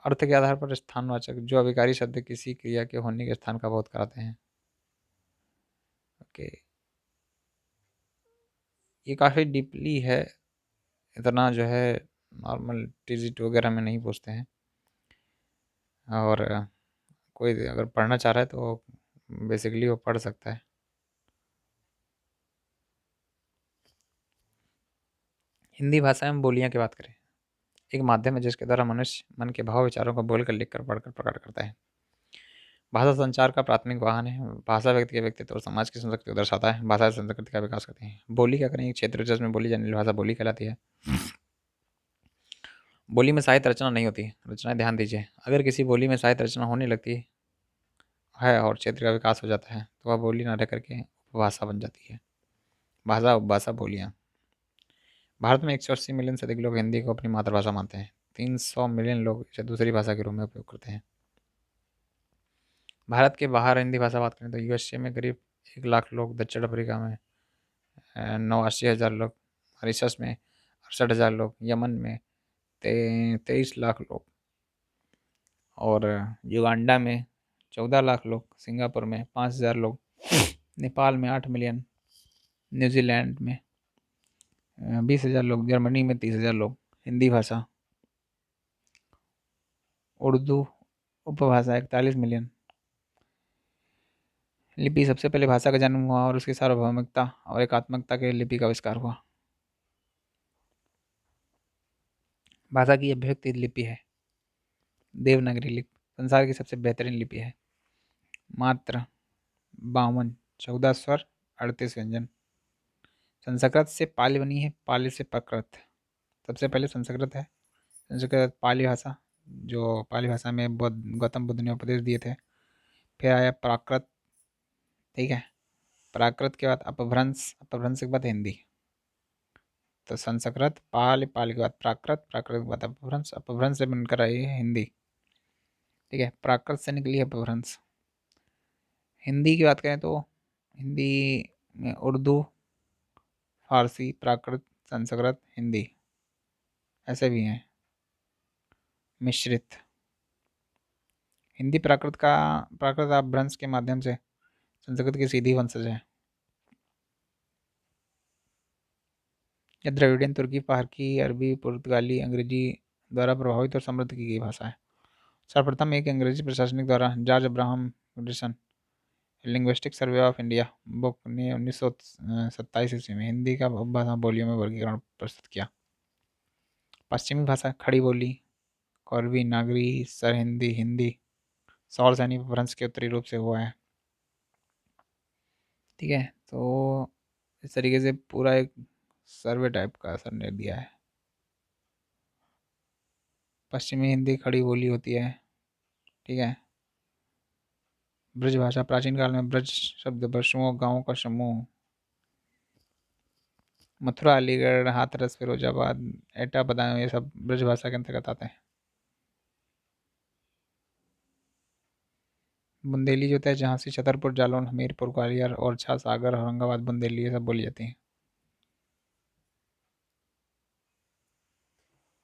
अर्थ के आधार पर स्थानवाचक, जो अभिकारी शब्द किसी क्रिया के होने के स्थान का बोध कराते हैं। ओके। ये काफ़ी डीपली है, इतना जो है नॉर्मल टीजीटी वगैरह में नहीं पूछते हैं। और कोई अगर पढ़ना चाह रहा है तो बेसिकली वो पढ़ सकता है। हिंदी भाषा में बोलियां की बात करें, एक माध्यम है जिसके द्वारा मनुष्य मन के भाव विचारों को बोलकर, लिखकर, पढ़कर प्रकट करता है। भाषा संचार का प्राथमिक वाहन है। भाषा व्यक्ति के व्यक्तित्व और समाज की संस्कृति को दर्शाता है। भाषा संस्कृति का विकास करती है। बोली क्या करें, एक क्षेत्र जिसमें बोली जाने वाली भाषा बोली कहलाती है। बोली में साहित्य रचना नहीं होती। रचना, ध्यान दीजिए, अगर किसी बोली में साहित्य रचना होने लगती है और क्षेत्र का विकास हो जाता है तो वह बोली न रह करके उपभाषा बन जाती है। भाषा उपभाषा बोलियाँ। भारत में 180 मिलियन से अधिक लोग हिंदी को अपनी मातृभाषा मानते हैं। 300 मिलियन लोग इसे दूसरी भाषा के रूप में उपयोग करते हैं। भारत के बाहर हिंदी भाषा बात करें तो यूएसए में करीब 1 लाख लोग, दक्षिण अफ्रीका में 89,000 लोग, मॉरिशस में 68,000 लोग, यमन में 23 लाख लोग, और युगांडा में 14 लाख लोग, सिंगापुर में 5,000 लोग, नेपाल में 8 मिलियन, न्यूजीलैंड में 20,000 लोग, जर्मनी में 30,000 लोग हिंदी भाषा। उर्दू उपभाषा 41 मिलियन। लिपि सबसे पहले भाषा का जन्म हुआ और उसकी सार्वभौमिकता और एकात्मकता के लिपि का आविष्कार हुआ। भाषा की अभिव्यक्ति लिपि है। देवनागरी लिपि संसार की सबसे बेहतरीन लिपि है। मात्र 52, 14 स्वर, 38 व्यंजन। संस्कृत से पाली बनी है, पाली से प्राकृत। सबसे पहले संस्कृत है। संस्कृत पाली भाषा, जो पाली भाषा में गौतम बुद्ध ने उपदेश दिए थे। फिर आया प्राकृत, ठीक है। प्राकृत के बाद अपभ्रंश, अपभ्रंश के बाद हिंदी। तो संस्कृत, पाली, पाली के बाद प्राकृत, प्राकृत के बाद अपभ्रंश, अपभ्रंश से बनकर आई है हिंदी, ठीक है। प्राकृत से निकली है अपभ्रंश। हिंदी की बात करें तो हिंदी में उर्दू, फारसी, प्राकृत, संस्कृत, हिंदी ऐसे भी हैं मिश्रित। हिंदी प्राकृत अपभ्रंश के माध्यम से संस्कृत की सीधी वंशज है। यह द्रविडियन, तुर्की, फारसी, अरबी, पुर्तगाली, अंग्रेजी द्वारा प्रभावित और समृद्ध की गई भाषा है। सर्वप्रथम एक अंग्रेजी प्रशासनिक द्वारा George Abraham Edison linguistic survey of India book ने 1927 ईस्वी में हिंदी का उपभाषा बोलियों में वर्गीकरण प्रस्तुत किया। पश्चिमी भाषा खड़ी बोली, कौरवी, नागरी, सरहिंदी, हिंदी सौर सैनी अपभ्रंश के उत्तरी रूप से हुआ है, ठीक है। तो इस तरीके से पूरा एक सर्वे टाइप का असर ने दिया है। पश्चिमी हिंदी खड़ी बोली होती है, ठीक है। ब्रज भाषा प्राचीन काल में ब्रज शब्द पशुओं गांवों का समूह। मथुरा, अलीगढ़, हाथरस, फिरोजाबाद, एटा, बदायूं ये सब ब्रज भाषा के अंतर्गत आते हैं। बुंदेली जो होता है झांसी, छतरपुर, जालौन, हमीरपुर, ग्वालियर और सागर, औरंगाबाद, बुंदेली ये सब बोली जाती हैं।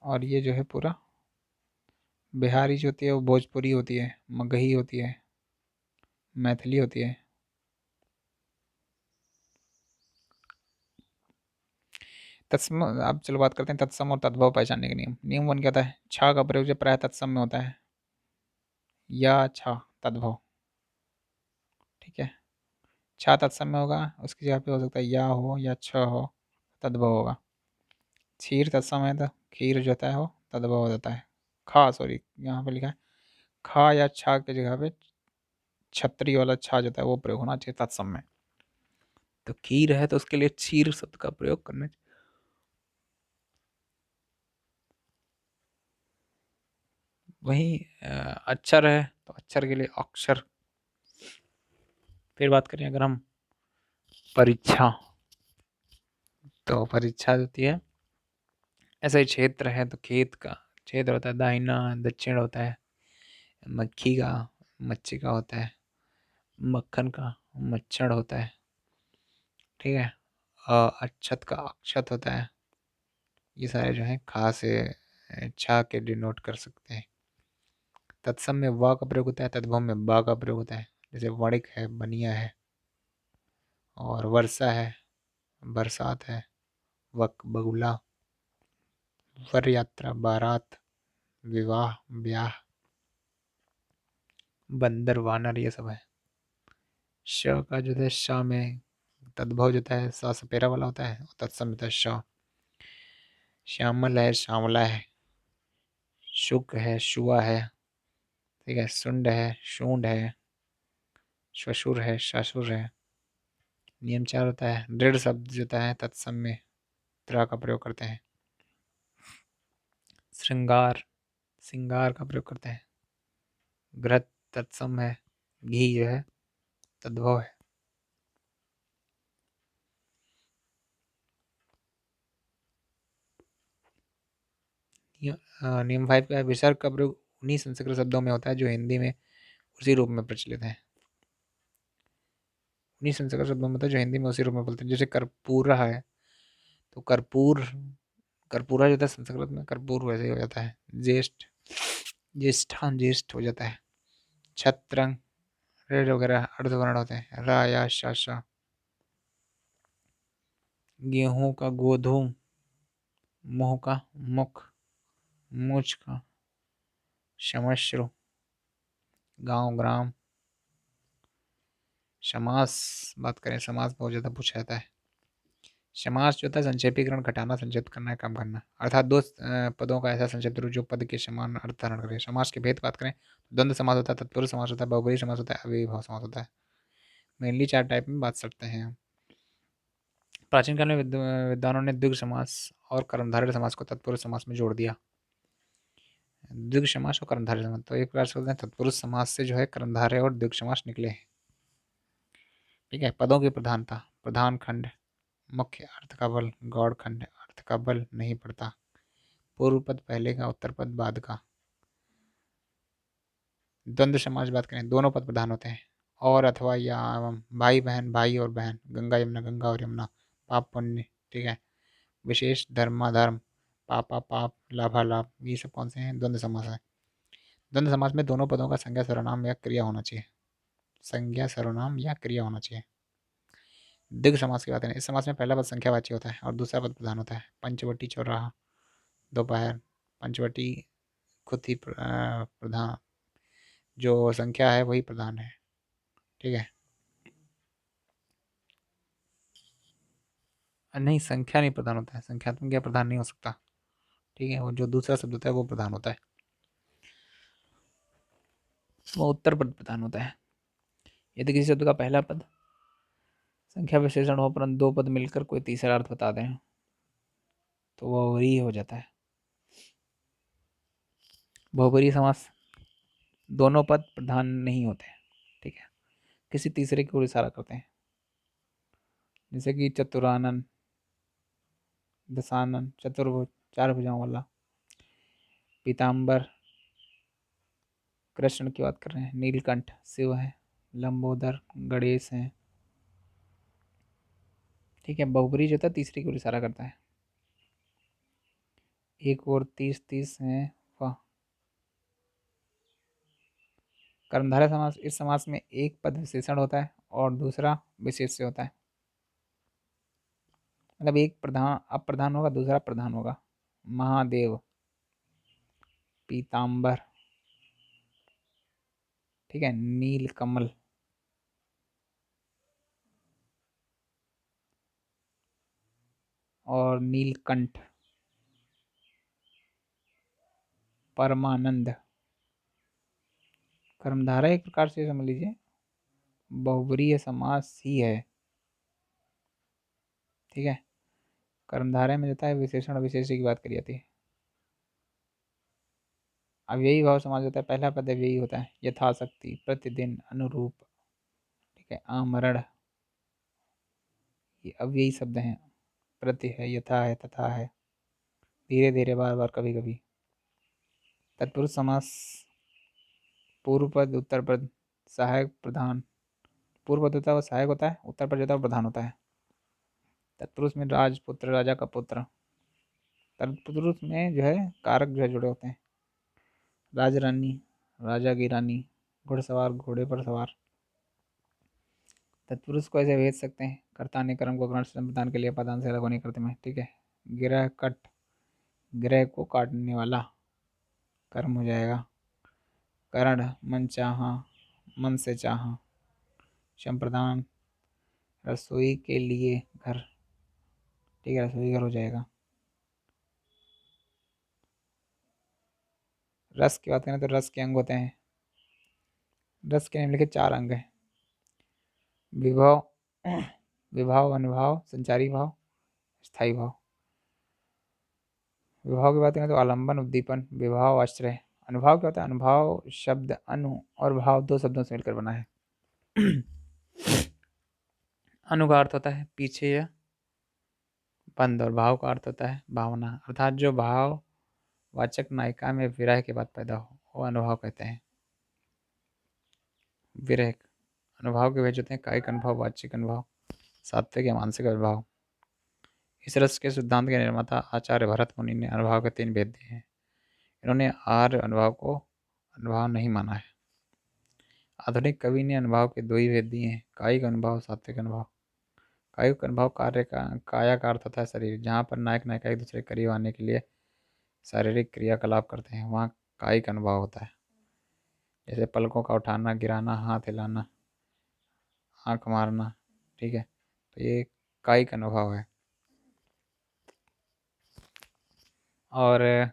और ये जो है पूरा बिहारी जो होती है वो भोजपुरी होती है, मगही होती है, मैथिली होती है। तत्सम, अब चलो बात करते हैं तत्सम और तद्भव पहचानने के नियम। नियम 1 क्या होता है? छा का प्रयोग जो प्राय तत्सम में होता है, या छा तद्भव, ठीक है। छा तत्सम में होगा, उसकी जगह पे हो सकता है या हो या छ हो, तद्भव होगा। क्षीर तत्सम है तो खीर जो होता है वो तद्भव हो जाता है। खा, सॉरी यहाँ पे लिखा है खा या छा की जगह पे छतरी वाला छा जो होता है वो प्रयोग होना चाहिए तत्सम में। तो खीर है तो उसके लिए क्षीर शब्द का प्रयोग करना चाहिए। वही अक्षर है तो अक्षर के लिए अक्षर। फिर बात करें अगर हम परीक्षा, तो परीक्षा होती है, ऐसा ही क्षेत्र है तो खेत का क्षेत्र होता है, दाहिना दक्षिण होता है, मक्खी का मच्छी का होता है, मक्खन का मच्छर होता है, ठीक है। अक्षत का अक्षत होता है। ये सारे जो है खा से छा के डिनोट कर सकते हैं। तत्सम में वा का प्रयोग होता है, तद्भव में बा का प्रयोग होता है। जैसे वणिक है, बनिया है, और वर्षा है, बरसात है, वक बगुला, वर यात्रा, बारात, विवाह, ब्याह, बंदर, वानर ये सब है। श का जो है श में तद्भव जो होता है सा सपेरा वाला होता है, तत्सम होता है श। श्यामल है, श्यामला है, शुक है, शुआ है, ठीक है। सुंड है, शूंड है, श्वशुर है, ससुर है। नियम 4 होता है दृढ़ शब्द जो होता है तत्सम में त्रा का प्रयोग करते हैं। श्रृंगार, सिंगार का प्रयोग करते हैं। घृत तत्सम है, घी जो है तद्भव है। नियम 5 का विसर्ग का प्रयोग उन्हीं संस्कृत शब्दों में होता है जो हिंदी में उसी रूप में प्रचलित है। उन्हीं संस्कृत शब्दों में होता है जो हिंदी में उसी रूप में बोलते हैं। जैसे कर्पूरा है, तो कर्पूरा जो होता है संस्कृत में कर्पूर वैसे ही हो जाता है। ज्येष्ठ, ज्येष्ठा ज्येष्ठ हो जाता है। छत्रंग, रेड वगैरह अर्धवर्ण होते हैं। रा या शा। गेहूं का गोधूम, मुंह का मुख, मूछ का क्षमश्रु, गांव ग्राम। समास बात करें, समास बहुत ज़्यादा पूछा जाता है। समास जो होता है संक्षेपीकरण, घटाना, संक्षिप्त करना, कम करना, अर्थात दो पदों का ऐसा संक्षिप्त रूप जो पद के समान अर्थ धारण करे। समास के भेद बात करें तो द्वंद्व समास होता है, तत्पुरुष समास होता है, बहुब्रीहि समास होता है, अव्ययीभाव समास होता है। मेनली 4 टाइप में बात सकते हैं हम। प्राचीन काल में विद्वानों ने द्विग समास और कर्मधारय समास को तत्पुरुष समास में जोड़ दिया। द्विग समास और कर्मधारय समास, तो एक प्रकार से बोलते हैं तत्पुरुष समास से जो है कर्मधारय और द्विग समास निकले हैं। ठीक है। पदों की प्रधानता, प्रधान खंड मुख्य अर्थ का बल, गौड़ खंड अर्थ का बल नहीं पड़ता। पूर्व पद पहले का, उत्तर पद बाद का। द्वंद्व समास बात करें, दोनों पद प्रधान होते हैं। और अथवा या एवं, भाई बहन, भाई और बहन, गंगा यमुना, गंगा और यमुना, पाप पुण्य। ठीक है। विशेष, धर्माधर्म, पापा पाप, लाभा लाभ, ये सब कौन से हैं? द्वंद्व समास है। द्वंद्व समास में दोनों पदों का संज्ञा सर्वनाम या क्रिया होना चाहिए। संज्ञा सर्वनाम या क्रिया होना चाहिए। दीर्घ समास की बात करें, इस समास में पहला पद संख्यावाची होता है और दूसरा पद प्रधान होता है। पंचवटी चौराहा, दोपहर। पंचवटी खुद ही प्रधान, जो संख्या है वही प्रधान है। ठीक है। नहीं, संख्या नहीं प्रधान होता है, संख्यात्मक या प्रधान नहीं हो सकता। ठीक है। वो जो दूसरा शब्द होता है वो प्रधान होता है, वो उत्तर पद प्रधान होता है। यदि किसी शब्द का पहला पद संख्या विशेषण हो परंतु दो पद मिलकर कोई तीसरा अर्थ बता दें तो वह वही हो जाता है। बहुब्रीहि समास, दोनों पद प्रधान नहीं होते। ठीक है। किसी तीसरे की ओर इशारा करते हैं, जैसे कि चतुरानन, दशानन, चतुर्भुज, 4 भुजाओं वाला। पीताम्बर, कृष्ण की बात कर रहे हैं। नीलकंठ, शिव है। लंबोदर, गणेश हैं। ठीक है। बहुब्रीहि जो था तीसरे की ओर इशारा करता है। एक और 30 है। वाह। कर्मधारय समास, इस समास में एक पद विशेषण होता है और दूसरा विशेष्य होता है। मतलब एक प्रधान अप्रधान होगा, दूसरा प्रधान होगा। महादेव, पीताम्बर। ठीक है। नीलकमल, और नीलकंठ, परमानंद। कर्मधारय एक प्रकार से समझ लीजिए बहुब्रीहि समास ही है। ठीक है। कर्मधारय में जाता है विशेषण और विशेष्य की बात करी जाती है। अव्ययी भाव समास होता है, पहला पद अव्ययी होता है। यथाशक्ति, प्रतिदिन, अनुरूप। ठीक है। आमरण, ये अव्ययी शब्द हैं। प्रति है, यथा है, तथा है, धीरे धीरे, बार बार, कभी कभी। तत्पुरुष समास, पूर्व पद, उत्तर पद, सहायक, प्रधान। पूर्व पद होता है वो सहायक होता है, उत्तर पद होता है वो प्रधान होता है। तत्पुरुष में राजपुत्र, राजा का पुत्र। तत्पुरुष में जो है कारक जो है जुड़े होते हैं। राजरानी, राजा की रानी, घुड़सवार, घोड़े पर सवार। तत्पुरुष को ऐसे भेज सकते हैं, कर्ता ने कर्म को ग्रहण संप्रदान के लिए पदान से अलग होने कर्त में। ठीक है। गिरह कट, ग्रह को काटने वाला कर्म हो जाएगा। करण, मन चाहा, मन से चाहा। संप्रदान, रसोई के लिए घर। ठीक है। रसोई घर हो जाएगा। रस की बात करें तो रस के अंग होते हैं। रस के निम्नलिखित 4 अंग हैं। विभव, विभाव, अनुभाव, संचारी भाव, स्थायी भाव। विभाव की बात करें तो आलंबन, उद्दीपन, विभाव, आश्रय। अनुभाव क्या होता है? अनुभाव शब्द अनु और भाव 2 शब्दों से मिलकर बना है। अनु का अर्थ होता है पीछे या बंद, और भाव का अर्थ होता है भावना। अर्थात जो भाव वाचक नायिका में विरह के बाद पैदा हो वो अनुभव कहते हैं। विरह अनुभव के भेद होते हैं कायिक अनुभव, वाचिक अनुभव, सात्विक या मानसिक अनुभव। इस रस के सिद्धांत के निर्माता आचार्य भरत मुनि ने अनुभव के 3 भेद दिए हैं। इन्होंने आर्य अनुभव को अनुभव नहीं माना है। आधुनिक कवि ने अनुभव के 2 ही भेद दिए हैं, कायिक अनुभव, सात्विक अनुभव। कायिक अनुभव कार्य का काया का अर्थ होता है शरीर, जहाँ पर नायक नायिका एक दूसरे के करीब आने के लिए शारीरिक क्रियाकलाप करते हैं, वहाँ कायिक अनुभव होता है। जैसे पलकों का उठाना, गिराना, हाथ हिलाना, आंख मारना, ठीक है, तो ये कायिक अनुभव है। और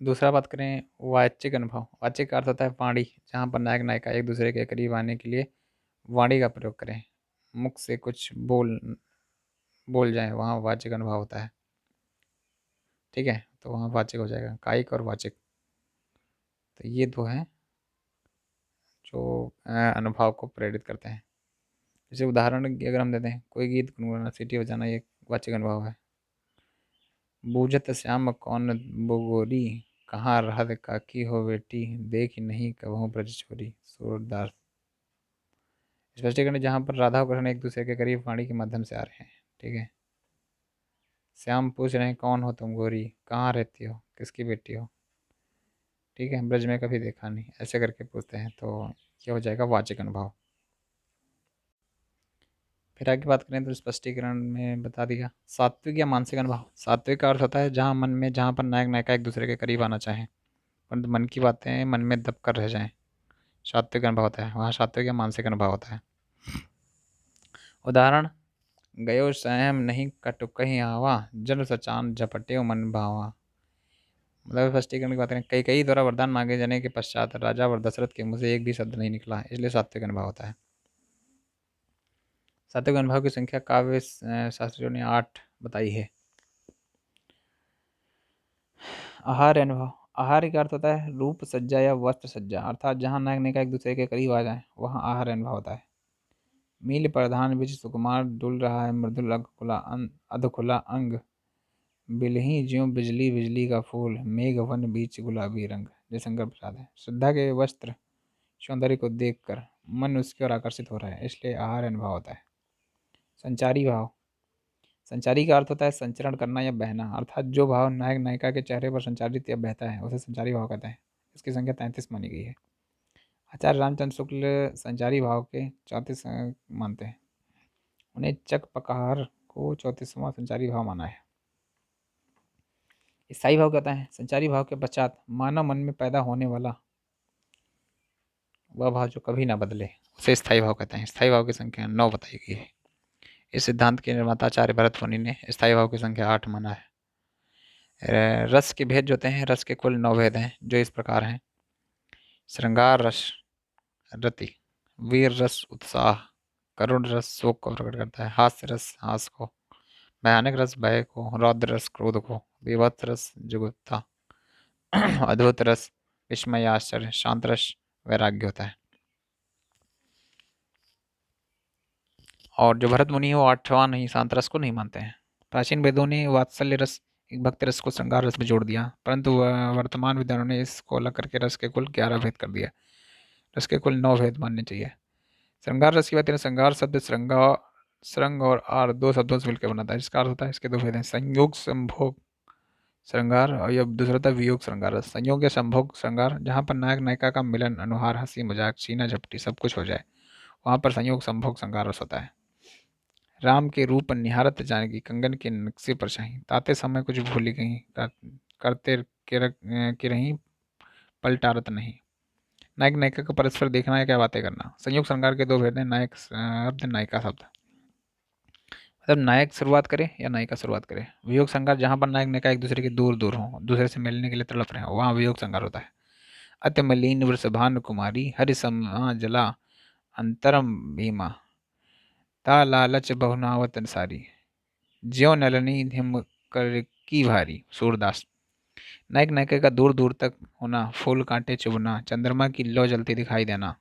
दूसरा बात करें वाचिक अनुभव। वाचिक का अर्थ होता है वाणी, जहाँ पर नायक नायिका एक दूसरे के करीब आने के लिए वाणी का प्रयोग करें, मुख से कुछ बोल जाए, वहाँ वाचिक अनुभव होता है। ठीक है, तो वहाँ वाचिक हो जाएगा, कायिक और वाचिक। तो ये 2 हैं जो अनुभव को प्रेरित करते हैं। जैसे उदाहरण की अगर हम देते हैं, कोई गीत गुनगुनाना, सीटी बजाना, ये वाचिक अनुभव है। बूझत श्याम कौन बोगोरी, कहाँ रहत काकी हो बेटी, देख नहीं कबहू ब्रज छोरी, सूरदास। स्पष्टीकरण, जहाँ पर राधा और कृष्ण एक दूसरे के करीब वाणी के माध्यम से आ रहे हैं। ठीक है, श्याम पूछ रहे हैं कौन हो तुम गोरी, कहाँ रहती हो, किसकी बेटी हो, ठीक है, ब्रज में कभी देखा नहीं, ऐसे करके पूछते हैं, तो ये हो जाएगा वाचिक अनुभव। फिर आगे बात करें तो स्पष्टीकरण में बता दिया। सात्विक या मानसिक अनुभव। सात्विक का अर्थ होता है जहाँ पर नायक नायिका एक दूसरे के करीब आना चाहें परंतु मन की बातें मन में दब कर रह जाएं, सात्विक अनुभव होता है, वहाँ सात्विक या मानसिक अनुभव होता है। उदाहरण, गयो स्वयं नहीं कटु कहीं आवा, जन सचान झपटे मन भावा। मतलब स्पष्टीकरण की बात करें, कई कई द्वारा वरदान मांगे जाने के पश्चात राजा और दशरथ के मुँह से एक भी शब्द नहीं निकला, इसलिए सात्विक अनुभव होता है। सात्विक अनुभव की संख्या काव्य शास्त्रियों ने 8 बताई है। आहार अनुभव। आहार का अर्थ होता है रूप सज्जा या वस्त्र सज्जा, अर्थात जहाँ नायक नायिका एक दूसरे के करीब आ जाए वहाँ आहार अनुभव होता है। मील प्रधान बीच सुकुमार डुल रहा है मृदुल अधखुला अंग, बिलही ज्यों बिजली बिजली का फूल, मेघ वन बीच गुलाबी रंग। जयशंकर प्रसाद है। श्रद्धा के वस्त्र सौंदर्य को देखकर मन उसकी ओर आकर्षित हो रहा है, इसलिए आहार अनुभव होता है। संचारी भाव। संचारी का अर्थ होता है संचरण करना या बहना, अर्थात जो भाव नायक नायिका के चेहरे पर संचारित या बहता है उसे संचारी भाव कहते हैं। इसकी संख्या 33 मानी गई है। आचार्य रामचंद्र शुक्ल संचारी भाव के 34 मानते हैं। उन्हें चक पकहार को 34वां संचारी भाव माना है। स्थायी भाव कहता है संचारी भाव के पश्चात मानव मन में पैदा होने वाला वह भाव जो कभी ना बदले, उसे स्थायी भाव कहते हैं। स्थायी भाव की संख्या 9 बताई गई है। इस सिद्धांत के निर्माता आचार्य भरत मुनि ने स्थायी भाव की संख्या 8 माना है। रस के भेद जो होते हैं, रस के कुल 9 भेद हैं जो इस प्रकार हैं। श्रृंगार रस रति, वीर रस उत्साह, करुण रस शोक को प्रकट करता है, हास्य रस हास को, भयानक रस भय को, रौद्र रस क्रोध को, विभत्स रस जुगुप्ता, अद्भुत रस विस्मय आश्चर्य, शांत रस वैराग्य होता है। और जो भरत मुनि है वो 8वां नहीं, शांत रस को नहीं मानते हैं। प्राचीन वेदों ने वात्सल्य रस एक भक्त रस को श्रृंगार रस में जोड़ दिया, परंतु वर्तमान विद्वानों ने इसको अलग करके रस के कुल 11 भेद कर दिया। रस के कुल 9 भेद मानने चाहिए। श्रृंगार रस की बात करें, श्रृंगार शब्द श्रृंग और आर 2 शब्दों से मिलकर बनाता है, जिसका अर्थ होता है इसके 2 भेद हैं, संयोग संभोग श्रृंगार और यह दूसरा होता है वियोग श्रृंगार रस। संयोग या संभोग श्रृंगार, जहाँ पर नायक नायिका का मिलन, अनुहार, हंसी मजाक, छीना झपटी सब कुछ हो जाए, वहाँ पर संयोग संभोग श्रृंगार रस होता है। राम के रूप निहारत जानकी कंगन के नक्शे पर शाही, ताते समय कुछ भूली गई, करते के रही पलटारत नहीं। नायक नायिका का परस्पर देखना है, क्या बातें करना। संयोग श्रृंगार के 2 भेद हैं, नायक शब्द नायिका शब्द। मतलब नायक शुरुआत करे या नायिका शुरुआत करे। वियोग श्रृंगार, जहाँ पर नायक नायिका एक दूसरे के दूर दूर हों, दूसरे से मिलने के लिए तड़प रहे हो, वहाँ वियोग श्रृंगार होता है। अति मलिन वृषभानु कुमारी, हरि समा जला अंतरम भीमा, ता लालच बहुनावत सारी, ज्यो नलनी धिम कर की भारी। सूरदास। नायक नायिका का दूर दूर तक होना, फूल कांटे चुभना, चंद्रमा की लौ जलती दिखाई देना,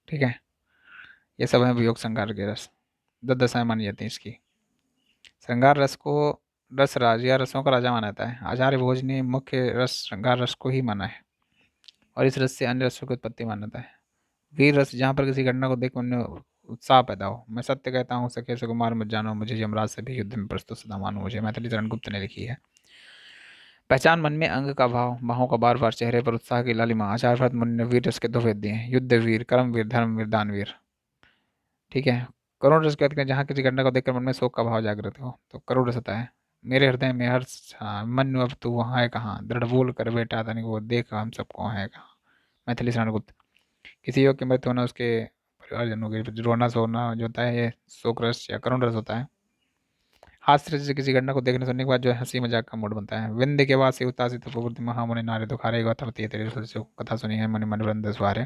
ठीक है, ये सब है वियोग श्रृंगार के रस। 10 दशाएं मानी जाती हैं इसकी। श्रृंगार रस को रस राज या रसों का राजा माना जाता है। आचार्य भोज ने मुख्य रस श्रृंगार रस को ही माना है और इस रस से अन्य रसों की उत्पत्ति माना जाता है। वीर रस, जहाँ पर किसी घटना को देख उनमें उत्साह पैदा हो। मैं सत्य कहता हूँ, सखे सुकुमार मत जानो, मुझे यमराज से भी युद्ध में प्रस्तुत सदा मानो। मुझे मैथिली चरण गुप्त ने लिखी है। पहचान मन में अंग का भाव, बाहों का बार बार, चेहरे पर उत्साह की लालिमा। आचार्य भरत मुनि ने वीर रस के दो भेद दिए हैं, युद्ध वीर, कर्म वीर, धर्म वीर, दान वीर। ठीक है। करुण रस कहते हैं जहाँ किसी घटना को देखकर मन में शोक का भाव जागृत हो, तो करुण रस होता है। मेरे हृदय में हर्ष, हाँ, मन अब तू वहाँ है कहाँ, दृढ़ बोल कर बेटा तनिक वो देख हम सबको है कहाँ। मैथिली शरण गुप्त। किसी योग की मृत्यु होना, उसके परिवारजनों के रोना सोना जो होता है, ये शोक रस या करुण रस होता है। हास्य रस से किसी घटना को देखने सुनने के बाद जो है हंसी मजाक का मूड बनता है। विंध्य के बाद से उतासी तो प्रवृत्ति महामुनि नारे दुखारे गौतरती तेरे सदस्यों कथा सुनी है मनि मन वृंद सवारे।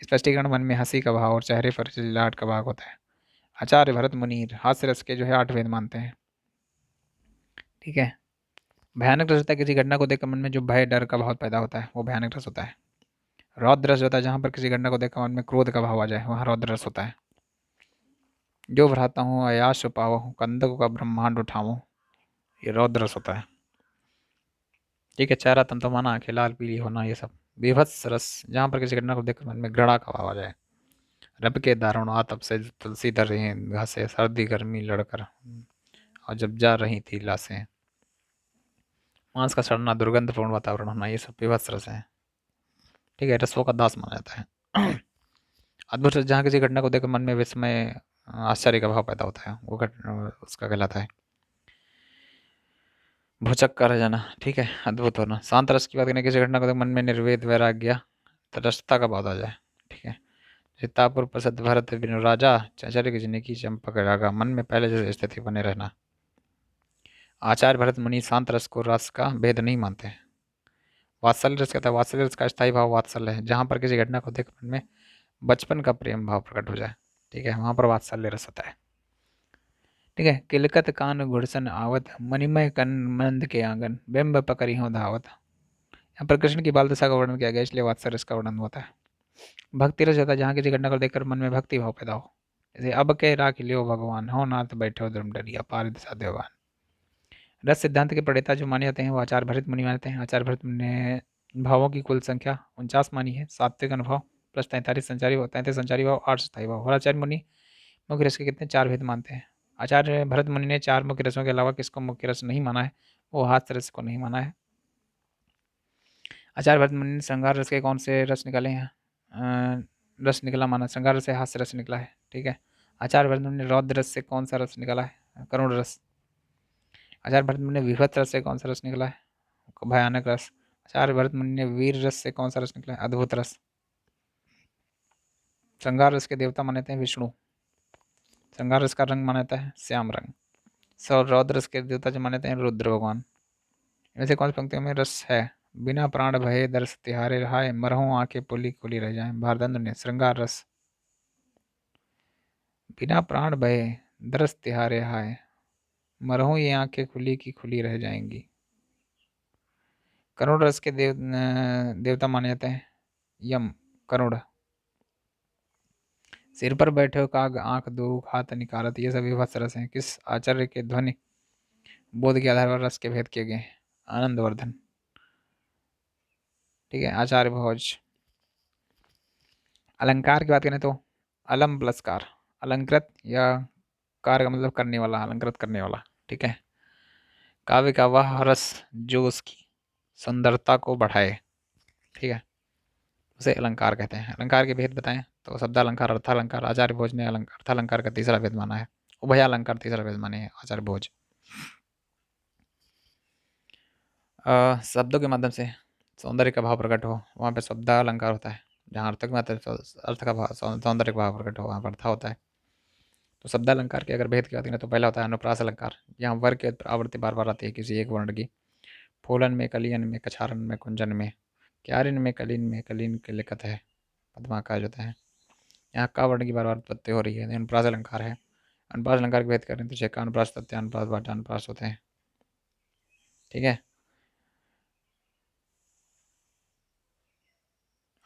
स्पष्टीकरण, मन में हंसी का भाव और चेहरे पर चिल्लाहट का भाव होता है। आचार्य भरत मुनि हास्य रस के जो है 8 वेद मानते हैं। ठीक है। भयानक रस होता है किसी घटना को देखकर मन में जो भय डर का भाव पैदा होता है, वो भयानक रस होता है। रौद्र रस होता है जहाँ पर किसी घटना को देखकर मन में क्रोध का भाव आ जाए, वहाँ रौद्र रस होता है। जो भ्राता हूँ अयाश पावो, कंदक का ब्रह्मांड उठाऊं, ये रौद्र रस होता है। ठीक है। चेहरा तंतुमाना, आंखें लाल पीली होना, ये सब। बीभत्स रस, जहाँ पर किसी घटना को देखकर मन में घृणा का भाव आ जाए। रब के दारुण आतप से तुलसी धर रही घासे, सर्दी गर्मी लड़कर और जब जा रही थी लाशें। मांस का सड़ना, दुर्गंधपूर्ण वातावरण होना, ये सब बीभत्स रस है। ठीक है। रसों का दास माना जाता है। अद्भुत रस, जहाँ किसी घटना को देखकर मन में विस्मय आश्चर्य का भाव पैदा होता है, वो घटना उसका कहलाता है। भुचक कर रह जाना। ठीक है। अद्भुत होना। शांत रस की बात करें, किसी घटना को देख मन में निर्वेद वैराग्य तटस्थता का भाव आ जाए। ठीक है। सीतापुर प्रसिद्ध भरत बिनु राजा, चंचल की जिंदगी चंपक रागा, मन में पहले जैसे स्थिति बने रहना। आचार्य भरत मुनि शांत रस को रस का भेद नहीं मानते हैं। वात्सल्य रस कहता है, वात्सल्य रस का स्थायी भाव वात्सल्य है, जहाँ पर किसी घटना को देख मन में बचपन का प्रेम भाव प्रकट हो जाए। ठीक है। वहाँ पर वात्सल्य रस होता है। ठीक है। किलकत कान घुड़सन आवत, मणिमय कन मंद के आंगन, बिंब पकड़ी हो धावत। यहाँ पर कृष्ण की बाल दशा का वर्णन किया गया, इसलिए वात्सल्य रस का वर्णन होता है। भक्ति रस होता है जहाँ किसी घटना को देखकर मन में भक्ति भाव पैदा हो। जैसे अब के राख लियो भगवान, हो नाथ बैठो धर्म डरिया, पार दिशा देवान। रस सिद्धांत के प्रणेता जो माने जाते हैं वो आचार्य भरत मुनि मानते हैं। आचार्य भरत मुनि ने भावों की कुल संख्या 49 मानी है। सात्विक अनुभव प्लस 43 संचारी भाव, 33 संचारी भाव, 8 स्थायी भाव। और आचार्य मुनि मुख्य रस के कितने 4 भेद मानते हैं। आचार्य भरत मुनि ने 4 मुख्य रसों के अलावा किसको मुख्य रस नहीं माना है, वो हास्य रस को नहीं माना है। आचार्य भरत मुनि ने श्रृंगार रस के कौन से रस निकाले हैं, रस निकला माना, श्रृंगार रस से हास्य रस निकला है। ठीक है। आचार्य भरत मुनि ने रौद्र रस से कौन सा रस निकाला है, करुण रस। आचार्य भरत मुनि ने विभत्स रस से कौन सा रस निकला है, भयानक रस। आचार्य भरत मुनि ने वीर रस से कौन सा रस निकला है, अद्भुत रस। श्रृंगार रस के देवता माने जाते हैं विष्णु। श्रृंगार रस का रंग माना जाता है श्याम रंग। सौ रौद्र रस के देवता जो माने जाते हैं रुद्र भगवान। इनमें से कौन सी पंक्तियों में रस है, बिना प्राण भये दर्श तिहारे रहाए, मरहूं आंखें पुली खुली रह जाए। भारतंद्र ने श्रृंगार रस। बिना प्राण भये दर्श तिहारे हाय, मरहूं ये आंखें खुली की खुली रह जाएंगी। करुण रस के देवता माने जाते हैं यम, करुण। सिर पर बैठे हो काग, आंख दो हाथ निकारत, ये सभी भत्स रस हैं। किस आचार्य के ध्वनि बोध के आधार पर रस के भेद किए गए हैं, आनंदवर्धन। ठीक है। आचार्य भोज। अलंकार की बात करें तो अलम प्लस कार, अलंकृत या कार का मतलब करने वाला, अलंकृत करने वाला। ठीक है। काव्य का वह रस जो उसकी सुंदरता को बढ़ाए। ठीक है। उसे अलंकार कहते हैं। अलंकार के भेद बताएं तो शब्दालंकार, अर्थालंकार। आचार्य भोज ने अर्थालंकार का तीसरा भेद माना है। उभयालंकार तीसरा भेद माने हैं आचार्य भोज। शब्दों के माध्यम से सौंदर्य का भाव प्रकट हो, वहाँ पे शब्दालंकार होता है। जहाँ अर्थ के माध्यम से अर्थ का भाव, सौंदर्य का भाव प्रकट हो, वहाँ पर अर्थ होता है। तो शब्दालंकार के अगर भेद की बात करें तो पहला होता है अनुप्रास अलंकार, जहाँ वर्ग की आवृत्ति बार बार आती है किसी एक वर्ण की। फूलन में, कलियन में, कछारन में, कुंजन में, क्यारिन में, कलीन में, कलीन के लिखत है, पद्माकाश होता है। यहाँ का वर्ण की बार बार उत्पत्ति हो रही है, अनुप्रास अलंकार है। अनुप्रास अलंकार की बात करें तो चेका अनुप्रास, तथ्य अनुप्रास, वाचा अनुप्रास होते हैं। ठीक है।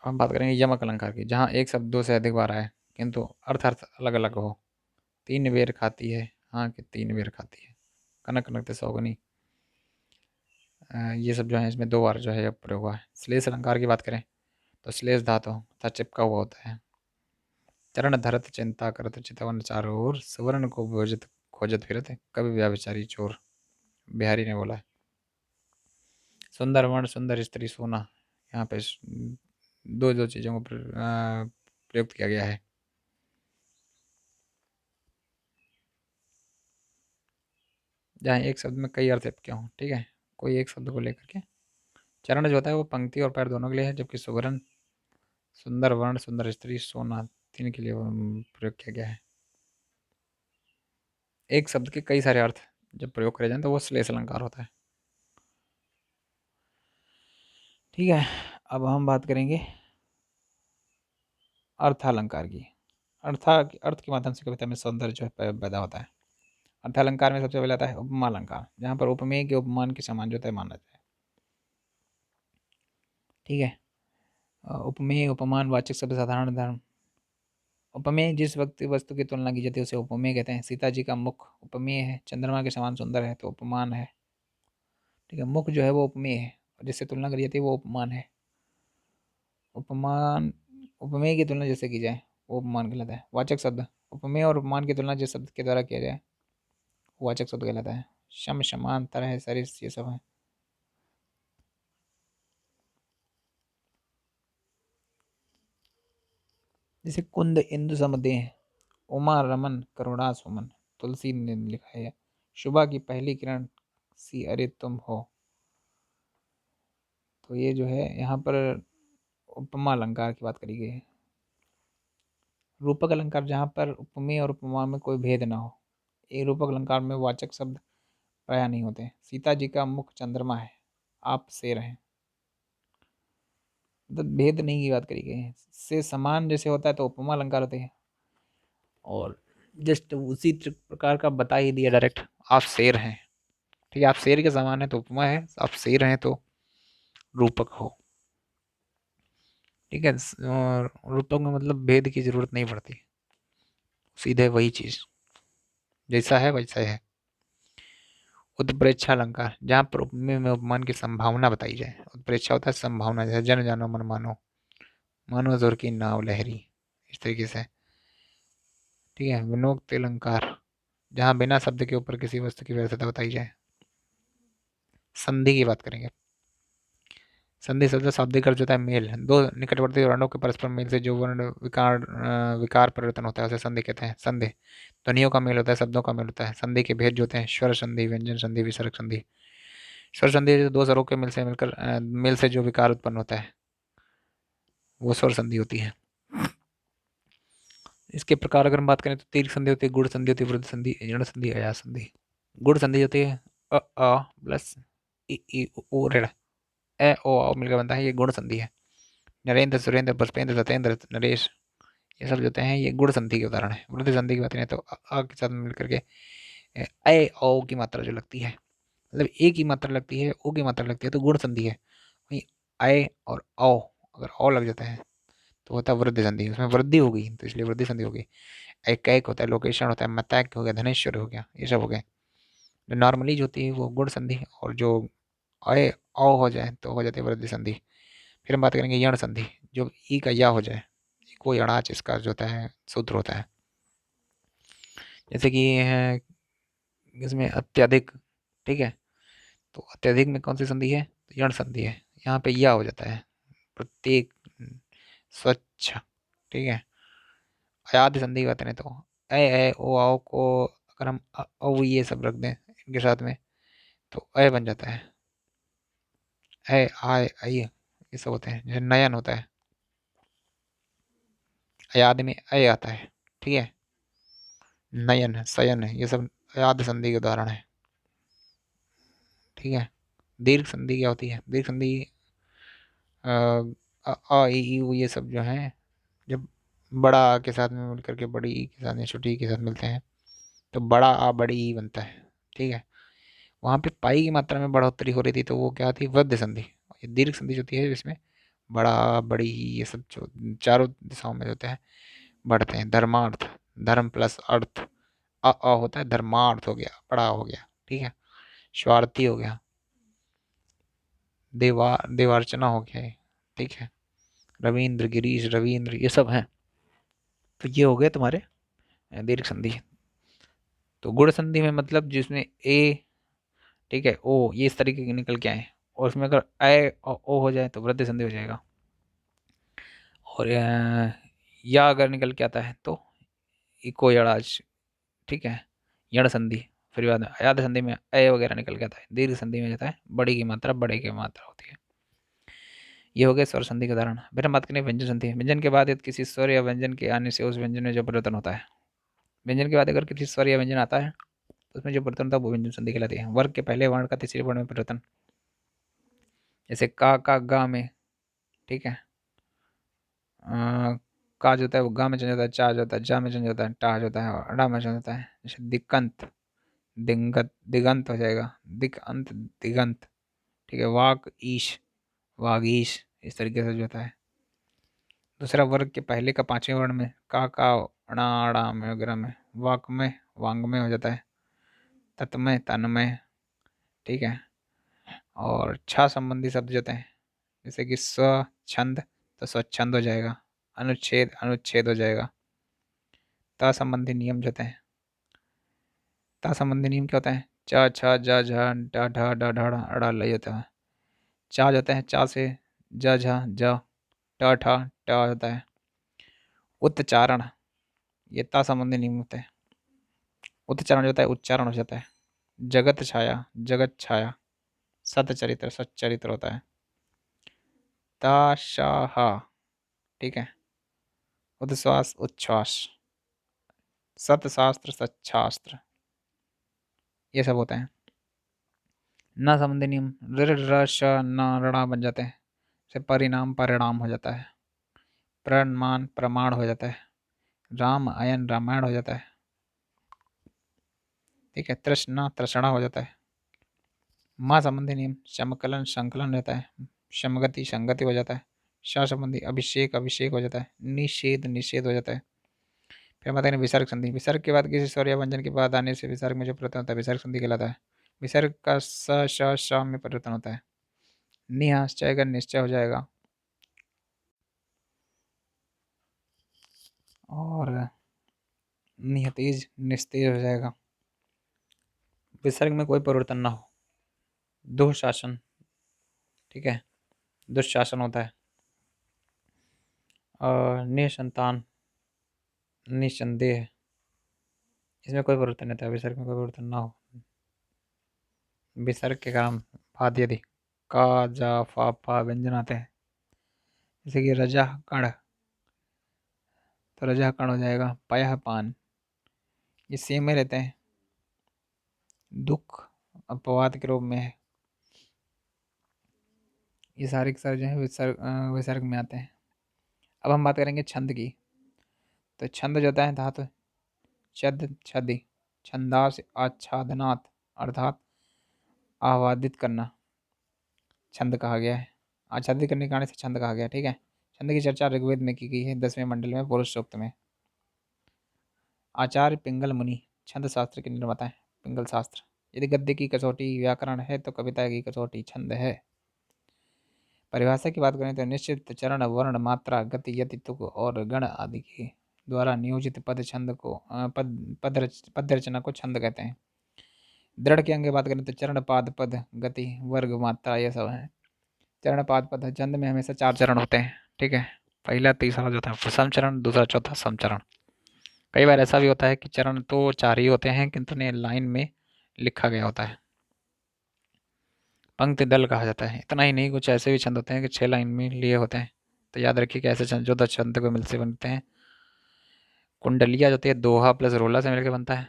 अब हम बात करेंगे यमक अलंकार की, जहाँ एक शब्द दो से अधिक बार आए किंतु अर्थ अर्थ अलग अलग हो। 3 बेर खाती है, हाँ कि 3 बेर खाती है, कनक कनकते सौगनी, ये सब जो है इसमें 2 बार जो है प्रयोग हुआ है। श्लेष अलंकार की बात करें तो श्लेष धातु तथा चिपका हुआ होता है। चरण धरत चिंता करत चितवन चारों ओर, सुवर्ण को भोजत खोजत फिरत कभी व्याभिचारी चोर, बिहारी ने बोला है। सुंदर वर्ण सुंदर स्त्री सोना, यहाँ पे दो दो चीज़ों को प्रयुक्त किया गया है। जहाँ एक शब्द में कई अर्थ क्यों, ठीक है, कोई एक शब्द को लेकर के। चरण जो होता है वो पंक्ति और पैर दोनों के लिए है, जबकि सुवर्ण सुंदर वर्ण सुंदर स्त्री सोना तीन के लिए प्रयोग किया गया है। एक शब्द के कई सारे अर्थ जब प्रयोग करे जाए तो वो श्लेष अलंकार होता है। ठीक है, अब हम बात करेंगे अर्थालंकार की। अर्थ के माध्यम से कविता में सौंदर्य जो है पैदा होता है। अर्थालंकार में सबसे पहले आता है उपमा अलंकार, जहाँ पर उपमेय के उपमान के समान जो है माना जाए। ठीक है, उपमेय उपमान वाचक शब्द साधारण धर्म। उपमेय जिस वस्तु की तुलना की जाती है उसे उपमेय कहते हैं। सीता जी का मुख उपमेय है, चंद्रमा के समान सुंदर है तो उपमान है। ठीक है, मुख जो है वो उपमेय है और जिससे तुलना करी जाती है वो उपमान है। उपमान उपमेय की तुलना जिससे की जाए वो उपमान कहलाता है। वाचक शब्द उपमेय और उपमान की तुलना जिस शब्द के द्वारा किया जाए वाचक शब्द कहलाता है। शम शमान तरह सरिस ये सब है। जैसे कुंद इंदु समदेह, उमा रमन करुणा सुमन, तुलसी ने लिखा है शुभा की पहली किरण सी अरे तुम हो। तो ये जो है यहाँ पर उपमा अलंकार की बात करी गई है। रूपक अलंकार जहाँ पर उपमेय और उपमा में कोई भेद ना हो। ये रूपक अलंकार में वाचक शब्द प्राय नहीं होते। सीता जी का मुख चंद्रमा है, आप शेर हैं, तो भेद नहीं की बात करी गई है। से समान जैसे होता है तो उपमा अलंकार होते हैं, और जस्ट उसी प्रकार का बता ही दिया डायरेक्ट, आप शेर हैं। ठीक है, आप शेर के समान है तो उपमा है, आप शेर हैं तो रूपक हो। ठीक है, और रूपक में मतलब भेद की जरूरत नहीं पड़ती, सीधे वही चीज जैसा है वैसा है। उत्प्रेक्षा अलंकार जहाँ पर उपमेय में उपमान की संभावना बताई जाए। उत्प्रेक्षा होता है संभावना, जैसे जन जानो मन मानो, मानो जोर की नाव लहरी, इस तरीके से। ठीक है, विनोक्त अलंकार जहाँ बिना शब्द के ऊपर किसी वस्तु की व्यर्थता बताई जाए। संधि की बात करेंगे। संधि शब्द शाब्दिक अर्थ होता है मेल, दो निकटवर्ती वर्णों के परस्पर मेल से जो वर्ण विकार परिवर्तन होता है उसे संधि कहते हैं। संधि ध्वनियों का मेल होता है, शब्दों का मेल होता है। संधि के भेद जो होते हैं स्वर संधि व्यंजन संधि विसर्ग संधि। स्वर संधि जो दो स्वरों के मेल से जो विकार उत्पन्न होता है वो स्वर संधि होती है। इसके प्रकार अगर हम बात करें तो दीर्घ संधि होती है, गुण संधि होती है, वृद्ध संधि, ऋण संधि, अया संधि। गुण संधि होती है अ प्लस ई उ ऋण, ए ओ आओ मिलकर बनता है, ये गुण संधि है। नरेंद्र सुरेंद्र पुष्पेंद्र सत्येंद्र नरेश, ये सब जो होते हैं ये गुण संधि के उदाहरण है। वृद्धि संधि की बात करें तो अ के साथ मिलकर के ए ओ की मात्रा जो लगती है, मतलब ए की मात्रा लगती है, ओ की मात्रा लगती है तो गुण संधि है। वहीं आय और औ अगर औ लग जाता है तो होता है वृद्धि संधि, उसमें वृद्धि हो गई तो इसलिए वृद्धि संधि हो गई। एक कैक होता है, लोकेशन होता है, मतैक हो गया, धनेश्वर हो गया, ये सब हो गए। जो नॉर्मली जो होती है वो गुण संधि, और जो अय औ हो जाए तो हो जाती है वृद्धि संधि। फिर हम बात करेंगे यण संधि, जो ई का या हो जाए, कोई अड़ाच इसका जो होता है सूत्र होता है। जैसे कि इसमें अत्यधिक, ठीक है, तो अत्यधिक में कौन सी संधि है, तो यण संधि है, यहाँ पे या हो जाता है। प्रत्येक स्वच्छ, ठीक है। अयाद संधि की बात करें तो ए ओ आओ को अगर हम औ ये सब रख दें इनके साथ में तो अय बन जाता है। ए आय आई ये सब होते हैं। जैसे नयन होता है, अयाद में अय आता है, ठीक है। नयन है, सयन है, ये सब अयाद संधि के उदाहरण है। ठीक है, दीर्घ संधि क्या होती है, दीर्घ संधि अ ई ऊ ये सब जो हैं जब बड़ा आ के साथ में मिलकर के बड़ी ई के साथ में छोटी ई के साथ मिलते हैं तो बड़ा आ बड़ी ई बनता है। ठीक है, वहाँ पे पाई की मात्रा में बढ़ोतरी हो रही थी तो वो क्या थी, वृद्धि संधि। ये दीर्घ संधि जो होती है इसमें बड़ा आ बड़ी ई ये सब जो चारों दिशाओं में होता है बढ़ते हैं। धर्मार्थ, धर्म प्लस अर्थ, अ होता है, धर्मार्थ हो गया, बड़ा हो गया। ठीक है, स्वार्थी हो गया, देवार्चना हो गया ये, ठीक है। रविंद्र, गिरीश, रविंद्र, ये सब हैं। तो ये हो गए तुम्हारे दीर्घ संधि। तो गुण संधि में मतलब जिसमें ए, ठीक है, ओ, ये इस तरीके के निकल के आए, और उसमें अगर ए और ओ हो जाए तो वृद्धि संधि हो जाएगा। और या अगर निकल के आता है तो इको यड़ाज, ठीक है, यण संधि। फिर बाद में अयाद संधि में अय वगैरह निकल के आता है। दीर्घ संधि में जाता है बड़ी की मात्रा बड़े की मात्रा होती है। ये हो गया स्वर संधि का उदाहरण। फिर हम बात करें व्यंजन संधि। व्यंजन के बाद यदि किसी स्वर या व्यंजन के आने से उस व्यंजन में जो परिवर्तन होता है, व्यंजन के बाद अगर किसी स्वर या व्यंजन आता है तो उसमें जो परिवर्तन होता है वो व्यंजन संधि कहलाती है। वर्ग के पहले वर्ण का तीसरे वर्ण में परिवर्तन, जैसे का गा में, ठीक है, का जो होता है वो गा में चेंज होता है, चा जो होता है जा में चेंज होता है, टा जो होता है और अड़ा में चेंज होता है। जैसे दिक्कंत, दिंगत, दिगंत हो जाएगा, दिक अंत, दिगंत, ठीक है। वाक ईश, वागीश, इस तरीके से जो होता है। दूसरा, वर्ग के पहले का पांचवें वर्ण में का अणा अड़ा में वगैरह में, वाक में वांग में हो जाता है, तत्मय तन्मय, ठीक है। और छा संबंधी शब्द जो होते हैं, जैसे कि स्वच्छंद तो स्वच्छंद हो जाएगा, अनुच्छेद अनुच्छेद हो जाएगा। ता संबंधी नियम जो होते हैं, ता संबंधी नियम क्या होता है, च छ ज झ ड ढ ड ढ ढ अड़ा लय होता है। चा जाता है चा से, ज झ ज, ट ठ ट होता है। उच्चारण, ये ता संबंधी नियम होते हैं। उच्चारण जो होता है उच्चारण हो जाता है। जगत छाया, जगत छाया। सतचरित्र, सच्चरित्र होता है। ताशाहा, ठीक है, उद्श्वास उच्छ्वास। सतशास्त्र, सच्छास्त्र, ये सब होते हैं। न संबंधी नियम, ऋ र श न ऋणा बन जाते हैं। से परिणाम परिणाम हो जाता है। प्रमाण प्रमाण हो जाता है। राम अयन रामायण हो जाता है, ठीक है। तृष्णा तृष्णा हो जाता है। माँ संबंधी नियम, समकलन संकलन रहता है। समगति संगति हो जाता है। शाह संबंधी अभिषेक अभिषेक हो जाता है। निषेध निषेध हो जाता है। फिर बताएंगे विसर्ग संधि। विसर्ग के बाद किसी स्वर या व्यंजन के बाद आने से विसर्ग में जो परिवर्तन होता है विसर्ग संधि कहलाता है। विसर्ग का स श श में परिवर्तन होता है। निश्चय का निश्चय हो जाएगा, और निहतेज निस्तेज हो जाएगा। विसर्ग में कोई परिवर्तन ना हो। दुशासन, ठीक है, दुशासन होता है। और निसंतान, निसंदेह, इसमें कोई परिवर्तन नहीं होता। विसर्ग में कोई परिवर्तन ना हो। विसर्ग के कारण बाद यदि का जा फा फा व्यंजन आते हैं, जैसे कि रजा कण, तो रजा कण हो जाएगा। पयः पान, ये सेम में रहते हैं। दुख अपवाद के रूप में है। ये सारे के सारे जो है विसर्ग में आते हैं। अब हम बात करेंगे छंद की। तो छंद जो होता है धातु छद छदि, छंदास आच्छादनात्, अर्थात आह्वादित करना, छंद कहा गया है। आच्छादित करने के कारण से छंद कहा गया है, ठीक है। छंद की चर्चा ऋग्वेद में की गई है 10वें मंडल में पुरुष सूक्त में। आचार्य पिंगल मुनि छंद शास्त्र के निर्माता है। पिंगल शास्त्र, यदि गद्य की कसौटी व्याकरण है तो कविता की कसौटी छंद है। परिभाषा की बात करें तो निश्चित चरण वर्ण मात्रा गति यति तुक और गण आदि के द्वारा नियोजित पद छंद को पद रचना को छंद कहते हैं। दृढ़ के अंग की बात करें तो चरण पाद पद गति वर्ग मात्रा ये सब है। चरण पाद पद, छंद में हमेशा 4 चरण होते हैं, ठीक है। पहला तीसरा जो होता है सम चरण, दूसरा चौथा सम चरण। कई बार ऐसा भी होता है कि चरण तो 4 ही होते हैं किंतु उन्हें लाइन में लिखा गया होता है। पंक्ति दल कहा जाता है। इतना ही नहीं, कुछ ऐसे भी छंद होते हैं कि 6 लाइन में लिए होते हैं। तो याद रखिए कि ऐसे छंद जो 10 छंद को मिलकर बनते हैं। कुंडलिया जो होती है दोहा प्लस रोला से मिलकर बनता है,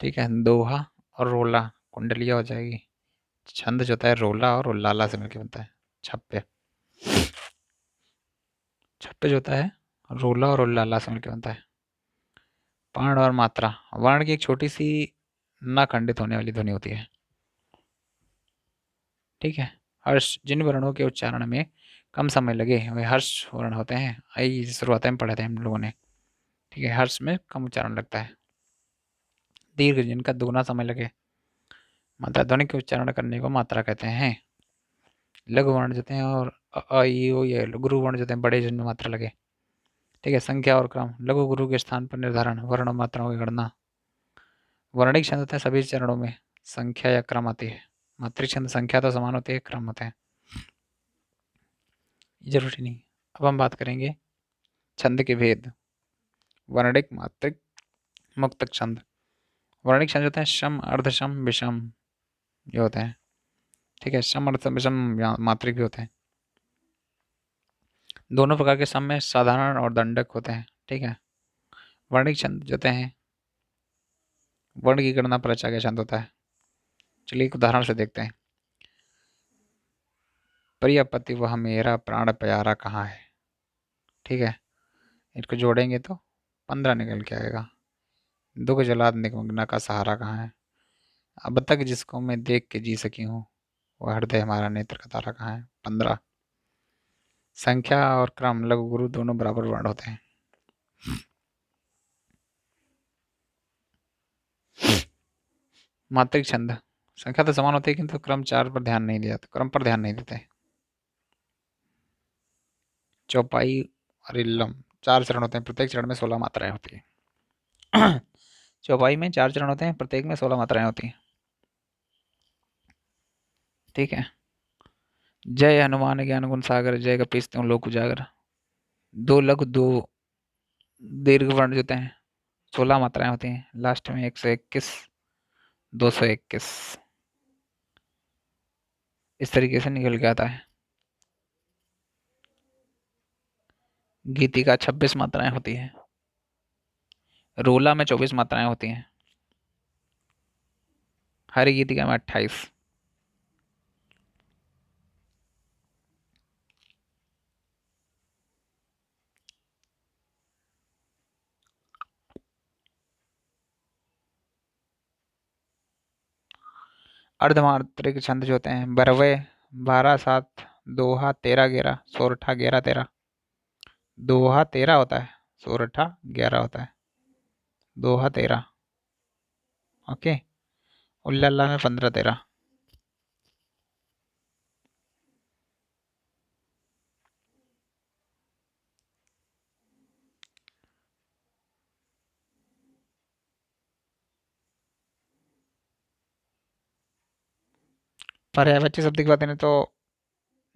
ठीक है। दोहा और रोला कुंडलिया हो जाएगी। छंद जो होता है रोला और लाला से मिलकर बनता है। छप्पे, छप्पे जो होता है रोला और लाला से मिलकर बनता है। वर्ण और मात्रा, वर्ण की एक छोटी सी न खंडित होने वाली ध्वनि होती है, ठीक है। हर्ष, जिन वर्णों के उच्चारण में कम समय लगे वे हर्ष वर्ण होते हैं। आई शुरुआत में पढ़े थे हम लोगों ने, ठीक है। हर्ष में कम उच्चारण लगता है। दीर्घ, जिनका दोगुना समय लगे मात्रा ध्वनि के उच्चारण करने को मात्रा कहते हैं। लघु वर्ण जो हैं और अ आ, ई ऊ ये गुरु वर्ण जो हैं बड़े जिनमें मात्रा लगे। ठीक है। संख्या और क्रम, लघु गुरु के स्थान पर निर्धारण, वर्ण और मात्राओं की गणना। वर्णिक छंद होते हैं सभी चरणों में संख्या या क्रम आती है। मात्रिक छंद संख्या तो समान होती है, क्रम होते हैं। जरूरी नहीं। अब हम बात करेंगे छंद के भेद। वर्णिक, मात्रिक, मुक्तक छंद। वर्णिक छंद होते हैं शम, अर्धशम, विषम, ये होते हैं। ठीक है। शम, अर्धशम, विषम मात्रिक भी होते हैं। दोनों प्रकार के सम में साधारण और दंडक होते हैं। ठीक है। वर्णिक छंद जो होते हैं वर्ण की गणना पर रचा गया छंद होता है। चलिए एक उदाहरण से देखते हैं। प्रिय पति वह मेरा प्राण प्यारा कहाँ है। ठीक है। इसको जोड़ेंगे तो 15 निकल के आएगा। दुख जलाद निमग्ना का सहारा कहाँ है। अब तक जिसको मैं देख के जी सकी हूँ वह हृदय हमारा नेत्र का तारा कहाँ है। 15। संख्या और क्रम, लघु गुरु दोनों बराबर वर्ण होते हैं। मात्रिक छंद, संख्या तो समान होती है किंतु क्रम चार पर ध्यान नहीं दिया, क्रम पर ध्यान नहीं देते। चौपाई और इल्लम, 4 चरण होते हैं, प्रत्येक चरण में 16 मात्राएं होती है। चौपाई में 4 चरण होते हैं, प्रत्येक में 16 मात्राएं होती हैं। ठीक है। जय हनुमान ज्ञान गुण सागर, जय कपीस त्यों लोक उजागर। 2 लघु 2 दीर्घ वर्ण जो होते हैं 16 मात्राएं होती हैं। लास्ट में 121, 221 इस तरीके से निकल के आता है। गीतिका 26 मात्राएं होती है। रोला में 24 मात्राएं होती हैं। हरि गीतिका में 28। अर्धमात्रिक छंद जो होते हैं बरवे, 12 7, दोहा 13 11, सोरठा 11 13। दोहा 13 होता है, सोरठा 11 होता है। दोहा 13। ओके। उल्ला में 15 13। पर्यायवाची शब्द की बात करें तो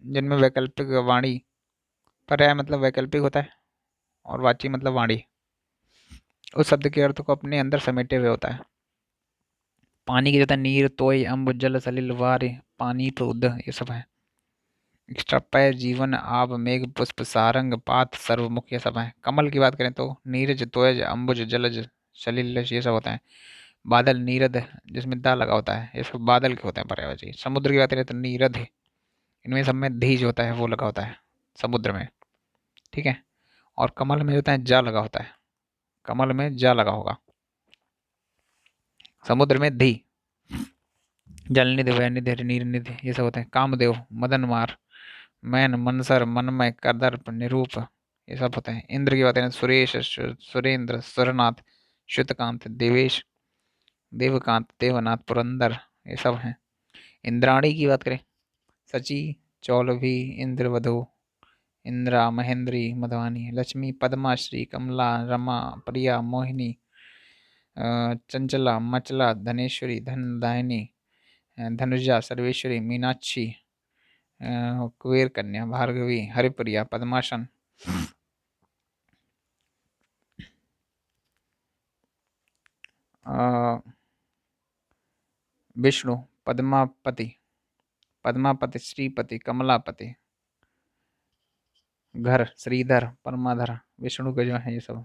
जिनमें वैकल्पिक वाणी, पर्याय मतलब वैकल्पिक होता है और वाची मतलब वाणी उस शब्द के अर्थ को अपने अंदर समेटे हुए होता है। पानी की जगह नीर, तोय, अम्ब, जल, सलिल, वार, पानी तो उद, ये सब है। एक्स्ट्रा पय, जीवन, आब, मेघ, पुष्प, सारंग, पात, सर्वमुख, ये सब है। कमल की बात करें तो नीरज, तोयज, अम्बुज, जलज, सलिल, ये सब होता है। बादल, नीरद, जिसमें दा लगा होता है, ये सब बादल के होते हैं पर्यायवाची। समुद्र की बात करें तो नीरद है, इनमें सब में धी जो होता है वो लगा होता है समुद्र में। ठीक है। और कमल में होता है जा लगा होता है, कमल में जा लगा होगा। समुद्र में धी, जल निधि, वह निधि, नीर निधि, ये सब होते हैं। कामदेव, मदन मार, मैन, मनसर, मनमय, कदर्प, निरूप, ये सब होते हैं। इंद्र की बात करें सुरेश, सुरेंद्र, सुरनाथ, श्रुतकांत, देवेश, देवकांत, देवनाथ, पुरंदर, ये सब हैं। इंद्राणी की बात करें सची, चौलभी, इंद्रवधु, इंद्रा, महेंद्री, मधवानी, लक्ष्मी, पद्मा, श्री, कमला, रमा, प्रिया, मोहिनी, चंचला, मचला, धनेश्वरी, धनदायिनी, धनुजा, सर्वेश्वरी, मीनाक्षी, कुबेर कन्या, भार्गवी, हरिप्रिया, पद्मासन, विष्णु, पद्मापति, पद्मापति, श्रीपति, कमलापति, घर, श्रीधर, परमाधर, विष्णु के जो है ये सब।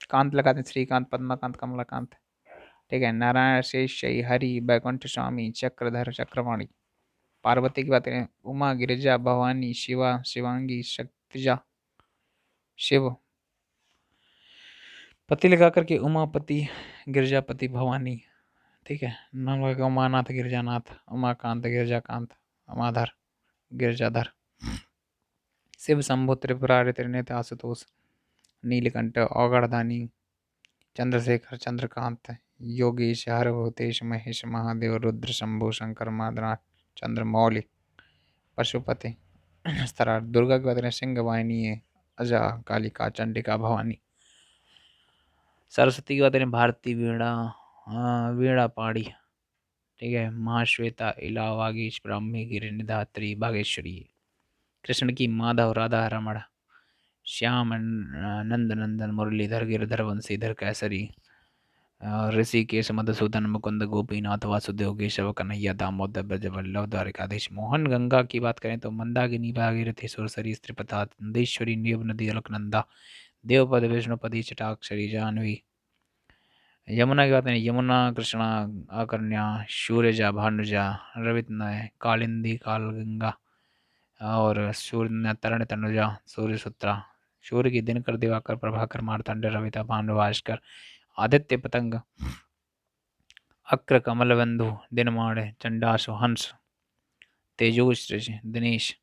कांत लगाते हैं, श्रीकांत, पद्माकांत, कमलाकांत। ठीक है। नारायण, शेष, हरि, बैकुंठ स्वामी, चक्रधर, चक्रवाणी। पार्वती की बात करें उमा, गिरिजा, भवानी, शिवा, शिवांगी, शक्तिजा, शिव। पति लगा करके उमापति, गिरजापति, भवानी। ठीक है। नाम लगा उमानाथ, गिरजानाथ, उमाकांत, गिरजाकांत, उमाधर, गिरजाधर। शिव शंभु, त्रिपुरारि, त्रिनेत्र, आशुतोष, नीलकंठ, औगड़दानी, चंद्रशेखर, चंद्रकांत, योगेश हर भूतेश महेश महादेव रुद्र शंभु शंकर मादना चंद्रमौली पशुपति स्तरा। दुर्गा की बात करें सिंह वाहिनी है, अजा कालिका चंडिका भवानी। सरस्वती की बात करें भारती वीणा, वीणा पाड़ी, ठीक है, महाश्वेता इला वागीश ब्राह्मी गिरि निधात्री बागेश्वरी। कृष्ण की माधव राधा रमण श्याम नंद नंदन मुरलीधर गिरधर वंशीधर कैसरी। ऋषिकेश मधुसूदन मुकुंद गोपीनाथ वासुदेव केशव कन्हैया दामोदर ब्रज वल्लभ द्वारिकाधीश मोहन। गंगा की बात करें तो मंदाकिनी भागीरथी सुरसरी स्त्रिपथा नंदीश्वरी नीव नदी अलकनंदा देवपद विष्णुपदी चटाक्षरी जाह्नवी। यमुना की बात करें यमुना कृष्णा आकर्ण्या सूर्यजा भानुजा रवितनय कालिंदी कालगंगा और सूर्य तरण तनुजा सूर्यसुत्रा। सूर्य की दिनकर दिवाकर प्रभाकर मार्तंड रविता भानु भास्कर आदित्य पतंग अक्र कमलबंधु दिनमाण चंडासु हंस तेजोश्री दिनेश।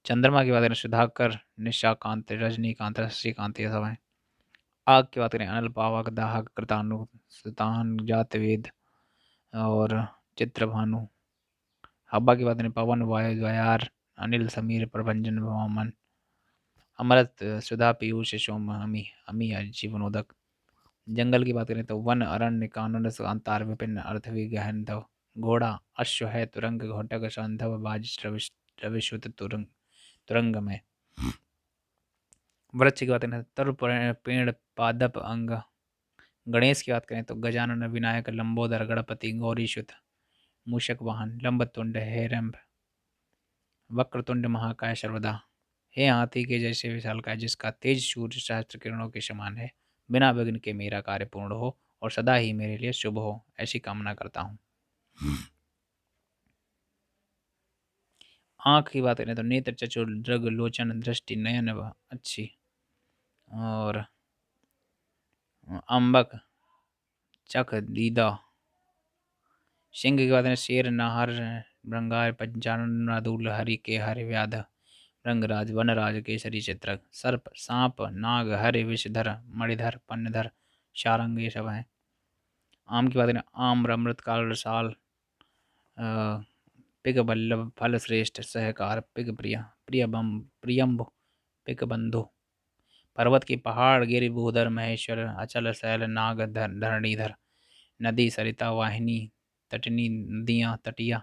चंद्रमा की बात करें सुधाकर निशाकांत रजनीकांत शशिकांत ये सब हैं। आग की बात करें अनल पावक दाहक कृतानु सुतान जातवेद और चित्रभानु। हवा की बात करें पवन वायु द्वयार अनिल समीर प्रभंजन वामन अमृत सुधा पीयूष सोम अमी अमी जीवनोदक। जंगल की बात करें तो वन अरण्य कानन अंतार विपिन अर्थवी गहन धव घोड़ा अश्व है तुरंग घोटक संधव बाज रविश्रुत तुरंग तुरंग में। वृक्ष की बात करें तर पेड़ पादप अंग। गणेश की बात करें तो गजानन विनायक लंबोदर गणपति गौरीशुत मूषक वाहन लंबतुंड हेरंब वक्रतुंड महाकाय सर्वदा। हे हाथी के जैसे विशालकाय जिसका तेज सूर्य सहस्त्र किरणों के समान है, बिना विघ्न के मेरा कार्य पूर्ण हो और सदा ही मेरे लिए शुभ हो, ऐसी कामना करता हूँ। आँख की बात करें तो नेत्र चक्षु दृग लोचन दृष्टि नयन अच्छी और अम्बक चख दीदा। सिंह की बात करें शेर नाहर भृंगार पंचानन रादूल हरि के हरि व्याध रंगराज वनराज केसरी चित्रक सर्प सांप नाग हरि विषधर मणिधर पन्नधर शारंग ये सब हैं। आम की बात करें आम्र अमृत काल रसाल पिग बल्लभ फल श्रेष्ठ सहकार पिग प्रिय प्रियम्भ पिग बंधु। पर्वत की पहाड़ गिरि भूधर महेश्वर अचल शैल नाग धरणीधर नदी सरिता वाहिनी तटनी नदियाँ तटिया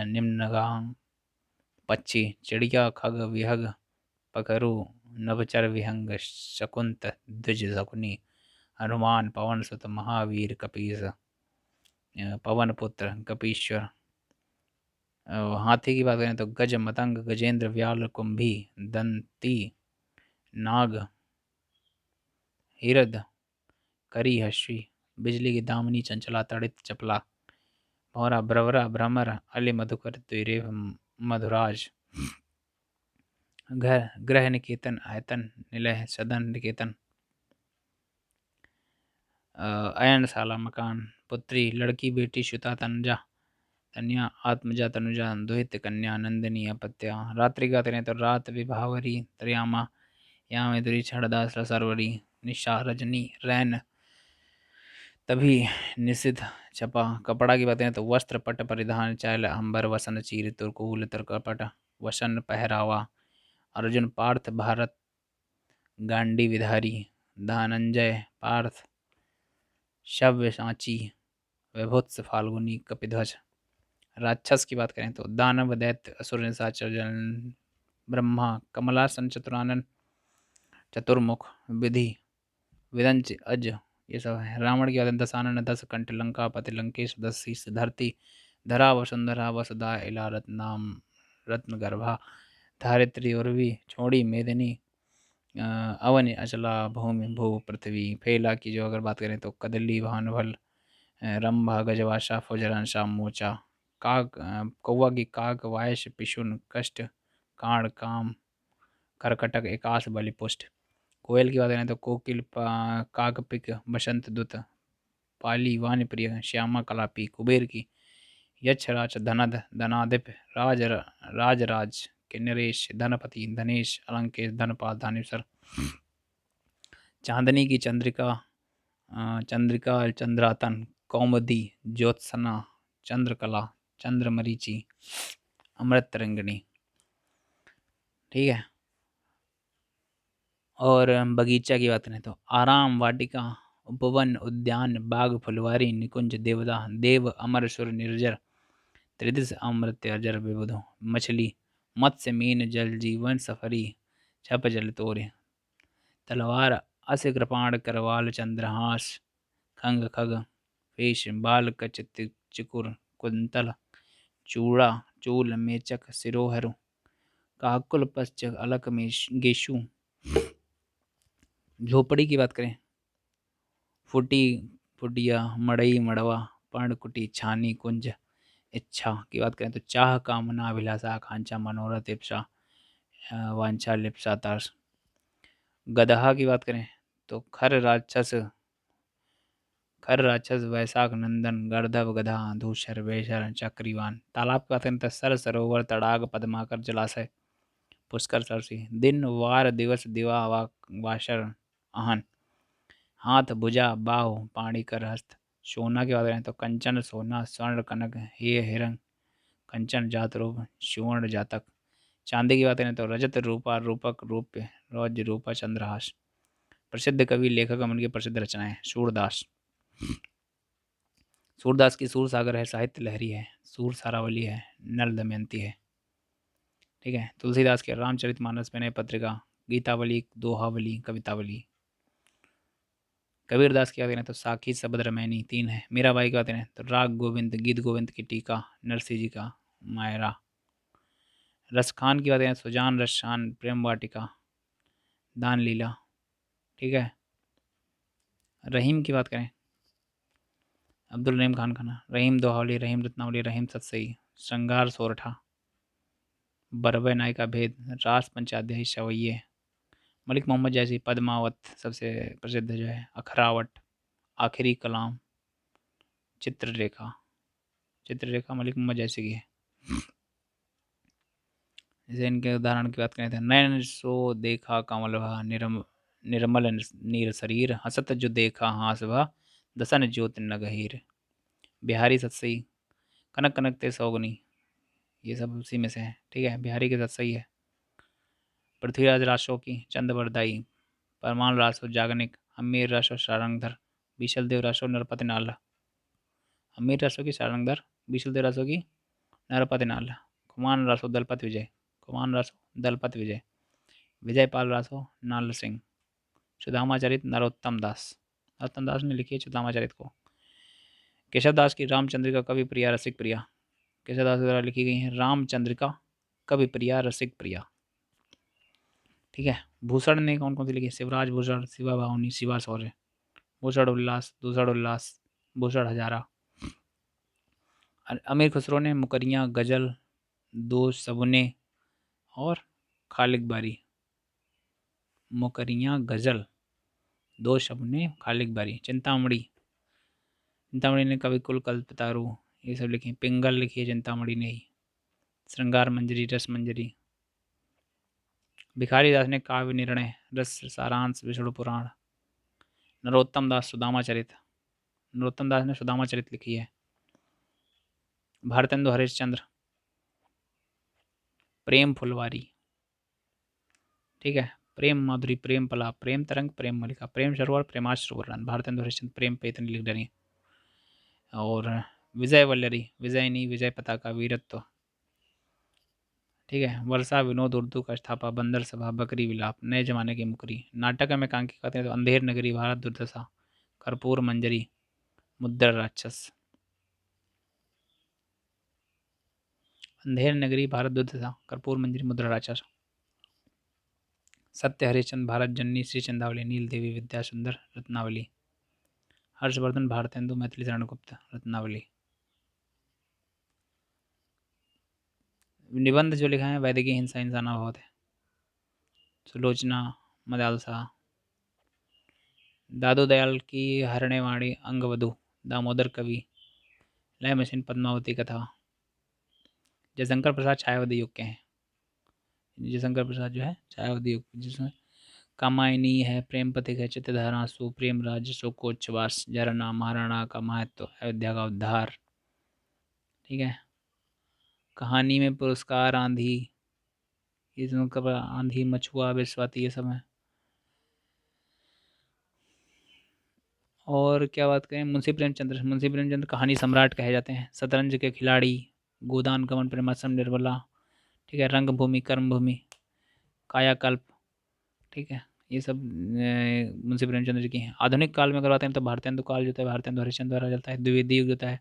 निम्नगांग पक्षी चिड़िया खग विहग पखरु नभचर विहंग शकुंत द्विज शकुनी हनुमान पवन सुत महावीर कपीस पवन पुत्र कपीश्वर। हाथी की बात करें तो गज मतंग गजेंद्र व्याल कुंभी दंती नाग हिरद करी हश्वी बिजली की दामनी चंचला तड़ित चपला भौरा ब्रवरा भ्रमर अली मधुकर तुरे मधुराज। ग्रह निकेतन आयतन निलय सदन निकेतन अयनशाला मकान पुत्री लड़की बेटी श्युता तनुजा तन्या आत्मजा तनुजा दुहित कन्या नंदिनी अपत्या। रात्रि का करें तो रात विभावरी त्रियामा यामेदुरी छड़दास सरवरी निशा रजनी रैन तभी निषिद्ध छपा। कपड़ा की बातें तो वस्त्र पट परिधान चैल अंबर वसन चीर तुरकूल तुर्कपट वसन पहरावा अर्जुन पार्थ भारत गांडी विधारी धनंजय पार्थ शव्य सांची विभुत्स फाल्गुनी कपिध्वज। राक्षस की बात करें तो दानव दैत्य असुर निशाचर ब्रह्मा कमलासन चतुरानन चतुर्मुख विधि विदंच अज ये सब है। रावण की बात दशानन 10 कंठ लंका पति लंकेश 10 शीश धरती धरा वसुंधरा वसुधा इला रत्नाम रत्न गर्भा धारित्री उर्वी छोड़ी मेदिनी अवन अचला भूमि भू पृथ्वी। फेला की जो अगर बात करें तो कदली भानुभल रंभा गजवाशा फुजरंशा मोचा काग कौवा की काग वायश पिशुन कष्ट काण काम करकटक एकाश बलिपुष्ट। कोयल की बात करें तो कोकिल काकपिक बसंत दुत पाली वानप्रिय श्यामा कलापी। कुबेर की यक्षराज धनद धनाधिप राजराज किन्नरेश धनपति धनेश अलंकेश धनपाल धानेश्वर। चांदनी की चंद्रिका चंद्रिका, चंद्रातन, कौमुदी, ज्योत्सना, चंद्रकला, चंद्रमरीचि, अमृत तरंगिणी। ठीक है। और बगीचा की बात करें तो आराम वाटिका, उपवन, उद्यान, बाग, फुलवारी, निकुंज, देवदा, देव, अमर, सुर, निर्जर, त्रिदिश, अमृत, अजर, विबुध, मछली, मत्स्य, मीन, जल जीवन, सफरी, छप, जल तोरे, तलवार, अस, कृपाण, करवाल, चंद्रहास, खंग, खग, पेश, बाल, कच, चिकुर, कुंतल, चूड़ा, चूल, मेचक, सिरोहर, काकुल, पश्च, अलक, गेशु। झोपड़ी की बात करें फुटी, फुटिया, मड़ई, मड़वा, पर्णकुटी, छानी, कुंज। इच्छा की बात करें तो चाह, कामना, अभिलाषा, आकांक्षा, मनोरथ, इप्सा, वांछा, लिप्सा, तार्स। गदहा की बात करें तो खर राक्षस, वैशाख नंदन, गर्दभ, गधा, धूसर, वेशर, चक्रीवान। तालाब की बात करें तो सर, सरोवर, तड़ाग, पद्माकर, जलाशय, पुष्कर, सरसी। दिन, वार, दिवस, दिवा, वाशर, आहन। हाथ, भुजा, बाहु, पाणी, कर, हस्त। सोना की बात करें तो कंचन, सोना, स्वर्ण, कनक, हे, हिरंग, कंचन, जात, रूप, सुवर्ण, जातक। चांदी की बात करें तो रजत, रूपा, रूपक, रूप्य, रौद्र, रूपा, चंद्रहास। प्रसिद्ध कवि, लेखक, उनकी प्रसिद्ध रचनाएं। सूरदास। सूरदास की सूर सागर है, साहित्य लहरी है, सूर सारावली है, नल दमयंती है। ठीक है। तुलसीदास के रामचरितमानस, विनय पत्रिका, गीतावली, दोहावली, कवितावली। कबीरदास की बात करें तो साखी, सबद, रमैनी 3 है। मीराबाई की बात करें तो राग गोविंद, गीत गोविंद की टीका, नरसिंह जी का मायरा। रसखान की बात करें सुजान, रसखान, प्रेम वाटिका, दान लीला। ठीक है। रहीम की बात करें अब्दुल रहीम खान खाना, रहीम दोहावली, रहीम रत्नावली, रहीम सतसई, श्रृंगार सोरठा, बरबे नायिका भेद, रास पंचाध्यायी, शवैये। मलिक मोहम्मद जैसी, पद्मावत सबसे प्रसिद्ध जो है, अखरावट, आखिरी कलाम, चित्ररेखा। चित्ररेखा मलिक मोहम्मद जैसी की है। जैसे इनके उदाहरण की बात करें तो नैन सो देखा कमलवा, निर्मल नीर शरीर, हसत जो देखा हासवा, दसन ज्योत न गहीर। बिहारी सतसई, कनक कनक ते सौगनी, ये सब उसी में से है। ठीक है। बिहारी के सतसई है। पृथ्वीराज राशो की, चंद बरदाई, परमान रासो जागनिक, अमीर राशो सारंगधर, बीशल देव राशो नरपति नाला। अमीर राशो की सारंगधर, बीशल देव राशो की नरपति नाला। कुमान रासो दलपत विजय, कुमान रासो दलपत विजय। विजयपाल रासो नाल सिंह। सुदामा चरित नरोत्तम दास, नरोत्तम दास ने लिखी है सुदामा चरित को। केशव दास की रामचंद्रिका कवि प्रिया रसिक प्रिया, केशव दास द्वारा लिखी गई है रामचंद्रिका कवि प्रिया रसिक प्रिया। ठीक है। भूषण ने कौन कौन सी लिखी है शिवराज भूषण, शिवा भावनी, शिवा शौर्य, भूषण उल्लास, दूसर उल्लास, भूषण हजारा। अमीर खुसरो ने मुकरियाँ, गजल, दो सवने और खालिक बारी। मुकरियाँ, गजल, दो शबने, खालिक बारी। चिंतामणि, चिंतामणि ने कवि कुल, कल्पतारू, ये सब लिखे। पिंगल लिखी है चिंतामणि ने ही। श्रृंगार मंजरी, रस मंजरी। भिखारी दास ने काव्य निर्णय, रस सारांश, विष्णु पुराण। नरोत्तम दास सुदामा चरित, नरोत्तम दास ने सुदामा चरित लिखी है। भारतेंदु हरिश्चंद्र, प्रेम फुलवारी। ठीक है। प्रेम माधुरी, प्रेम पला, प्रेम तरंग, प्रेम मलिका, प्रेम सरोवर, प्रेमाश्रु वर्णन। भारतेंदु हरिश्चंद्र प्रेम पे इतनी लिख डरी। और विजय वल्लरी, विजयनी, विजय पताका, वीरत्व। ठीक है। वर्षा, विनोद, उर्दू का स्थापा, बंदर सभा, बकरी विलाप, नए जमाने की मुकरी। नाटक में कांकी कहते हैं तो अंधेर नगरी, भारत दुर्दशा, कर्पूर मंजरी, मुद्रा राक्षस। अंधेर नगरी, भारत दुर्दशा, कर्पूर मंजरी, मुद्रा राक्षस। सत्य हरिश्चंद्र, भारत जननी, श्री चंदावली, नील देवी, विद्या सुंदर, रत्नावली। हर्षवर्धन, भारतेंदु, मैथिली शरण गुप्त, रत्नावली। निबंध जो लिखा है वैदिकी हिंसा, इंसाना बहुत है। सुलोचना, मदालसा। दादू दयाल की हरणेवाणी, अंगवधु, दामोदर कवि, लय मशीन, पद्मावती कथा। जयशंकर प्रसाद छायावादी युग के हैं। जयशंकर प्रसाद जो है छायावादी युग, जिसमें कामायनी है, प्रेम पथिक है, चित्तधारासु, प्रेम राज, शोकोच्छ्वास, झरना, महाराणा का महत्व, अयोध्या का उद्धार। ठीक है। कहानी में पुरस्कार, आंधी, इसमें कब आंधी, मछुआ, बेस्वाती, ये सब है। और क्या बात करें, मुंशी प्रेमचंद्र कहानी सम्राट कहे जाते हैं। शतरंज के खिलाड़ी, गोदान गमन, प्रेमाश्रम, निर्मला। ठीक है। रंगभूमि, कर्मभूमि, कायाकल्प। ठीक है। ये सब मुंशी प्रेमचंद्र जी की हैं। आधुनिक काल में अगर आते हैं तो भारतेंदु काल जो है, भारतेंदु हरिश्चंद्र द्वारा चलता है। द्विवेदी युग होता है,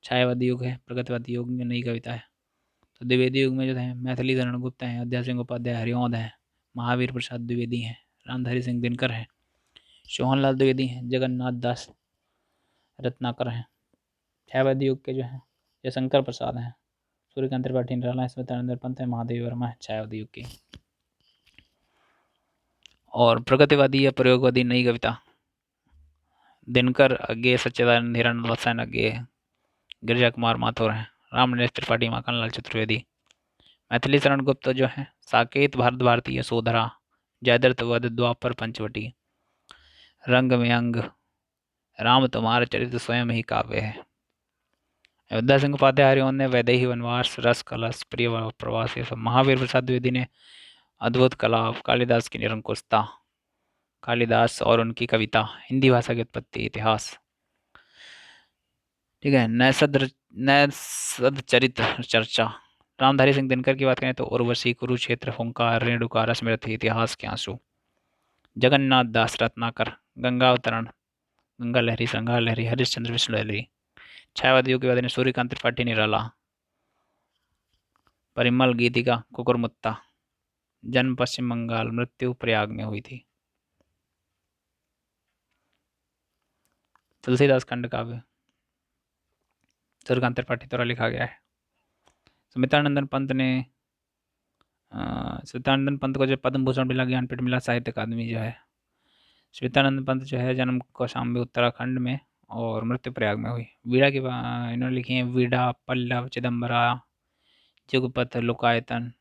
छायावादी युग है, प्रगतिवादी युग में नई कविता है। तो द्विवेदी युग में जो है मैथिली शरण गुप्त हैं, अयोध्या सिंह उपाध्याय हरिऔंध हैं, महावीर प्रसाद द्विवेदी हैं, रामधारी सिंह दिनकर हैं, सोहनलाल द्विवेदी हैं, जगन्नाथ दास रत्नाकर हैं। छायावादी युग के जो हैं जयशंकर प्रसाद हैं, सूर्यकांत त्रिपाठी निराला है, स्मितानंद पंत है, महादेव वर्मा है छायावादी युग की। और प्रगतिवादी या प्रयोगवादी नई कविता, दिनकर अज्ञे, सच्चिदानंद हिरण रसायन अज्ञे, गिरिजा कुमार माथुर हैं, रामनरेश त्रिपाठी, माखनलाल चतुर्वेदी। मैथिली शरण गुप्त जो है साकेत, भारत भारती, यशोधरा, जयद्रथ वध, द्वापर, पंचवटी, रंग में अंग, राम तुम्हार चरित्र स्वयं ही काव्य है। अयोध्या सिंह उपाध्याय हरिओं ने वैदेही वनवास, रस कलश, प्रिय प्रवास, ये सब। महावीर प्रसाद द्विवेदी ने अद्भुत कला, कालिदास की निरंकुशता, कालिदास और उनकी कविता, हिंदी भाषा की उत्पत्ति, इतिहास। ठीक है। नैसद चरित्र चर्चा, रामधारी सिंह दिनकर की बात करें तो उर्वशी, कुरुक्षेत्र, हुंकार, रेणुका, स्मृति, इतिहास के आंसू। जगन्नाथ दास रत्नाकर, गंगा अवतरण, गंगा लहरी, संगा लहरी, हरिश्चंद्र, विष्णु लहरी। छायावादियों की बात करें सूर्यकांत त्रिपाठी निराला, परिमल गीतिका, कुकुरमुत्ता, जन्म पश्चिम बंगाल, मृत्यु प्रयाग में हुई थी। तुलसीदास खंड काव्य सूर्यकांत त्रिपाठी द्वारा लिखा गया है। स्मितानंदन पंत ने स्मितानंदन पंत को जो पद्म भूषण मिला, ज्ञानपीठ मिला, साहित्य अकादमी जो है। स्मितानंद पंत जो है जन्म कौशाम्बी उत्तराखंड में और मृत्यु प्रयाग में हुई। वीणा की इन्होंने लिखी है वीणा, पल्लव, चिदम्बरा, जुगपथ, लोकायतन,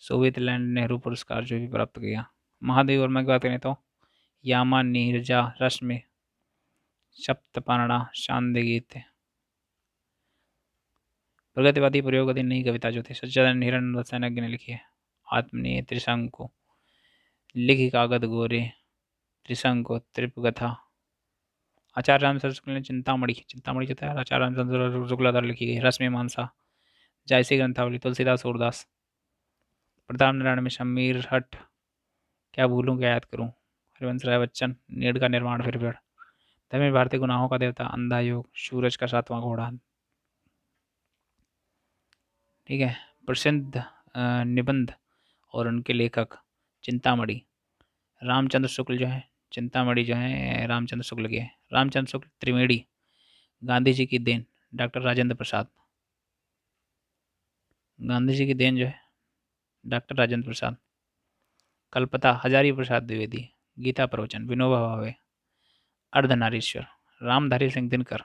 सोवियत लैंड नेहरू पुरस्कार जो भी प्राप्त किया। महादेव वर्मा की बात करें तो यामा, नीरजा, रश्मि, सप्तपर्णा, शांति गीत। प्रगतिवादी प्रयोगवादी नई कविता जो थी सच्चिदानंद हिरण रसायनज्ञ ने लिखी है। आत्मनीय, त्रिशंकु, लिखी कागद गोरे, त्रिशंकु, त्रिपकथा। आचार्य रामचंद्र शुक्ल ने चिंतामणि जो था आचार्य रामचंद्र शुक्ल द्वारा लिखी गई। रश्मि मानसा, जायसी ग्रंथावली, तुलसीदास सूरदास। प्रताप नारायण में शमीर हट, क्या भूलूं क्या याद करूं, हरिवंश राय बच्चन, नीड का निर्माण, फिर धर्मेंद्र भारतीय, गुनाहों का देवता, अंधा योग, सूरज का सातवां घोड़ा। ठीक है। प्रसिद्ध निबंध और उनके लेखक, चिंतामणि, रामचंद्र शुक्ल जो है, चिंतामणि जो है रामचंद्र शुक्ल की है। रामचंद्र शुक्ल त्रिवेणी, गांधी जी की देन, डॉक्टर राजेंद्र प्रसाद। गांधी जी की देन जो है डॉक्टर राजेंद्र प्रसाद। कल्पता, हजारी प्रसाद द्विवेदी। गीता प्रवचन, विनोबा भावे। अर्धनारीश्वर, रामधारी सिंह दिनकर।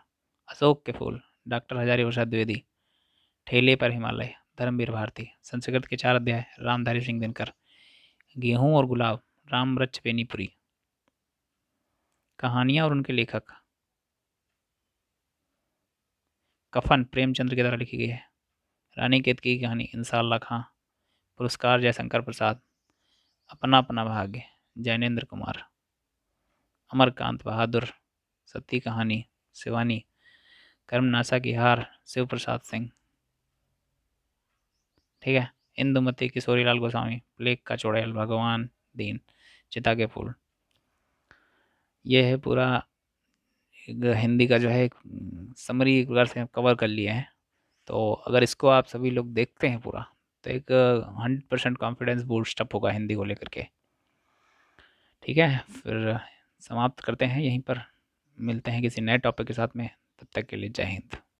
अशोक के फूल, डॉक्टर हजारी प्रसाद द्विवेदी। ठेले पर हिमालय, धर्मवीर भारती। संस्कृत के 4 अध्याय, रामधारी सिंह दिनकर। गेहूं और गुलाब, राम वृक्ष बेनीपुरी। कहानियां और उनके लेखक, कफन प्रेमचंद्र के द्वारा लिखी गई है। रानी केतकी की कहानी, इंसाल्लाह खां। पुरस्कार जयशंकर प्रसाद। अपना अपना भाग्य, जैनेन्द्र कुमार। अमरकांत बहादुर, सती कहानी, शिवानी। कर्मनाशा की हार, शिव प्रसाद सिंह। ठीक है। इंदुमती, किशोरीलाल गोस्वामी। प्लेग का चुड़ैल, भगवान दीन, चिता के फूल। ये है पूरा हिंदी का जो है एक समरी एक प्रकार से कवर कर लिया है। तो अगर इसको आप सभी लोग देखते हैं पूरा तो एक 100% कॉन्फिडेंस बूस्ट अप होगा हिंदी को लेकर के। ठीक है। फिर समाप्त करते हैं यहीं पर, मिलते हैं किसी नए टॉपिक के साथ में, तब तक के लिए जय हिंद।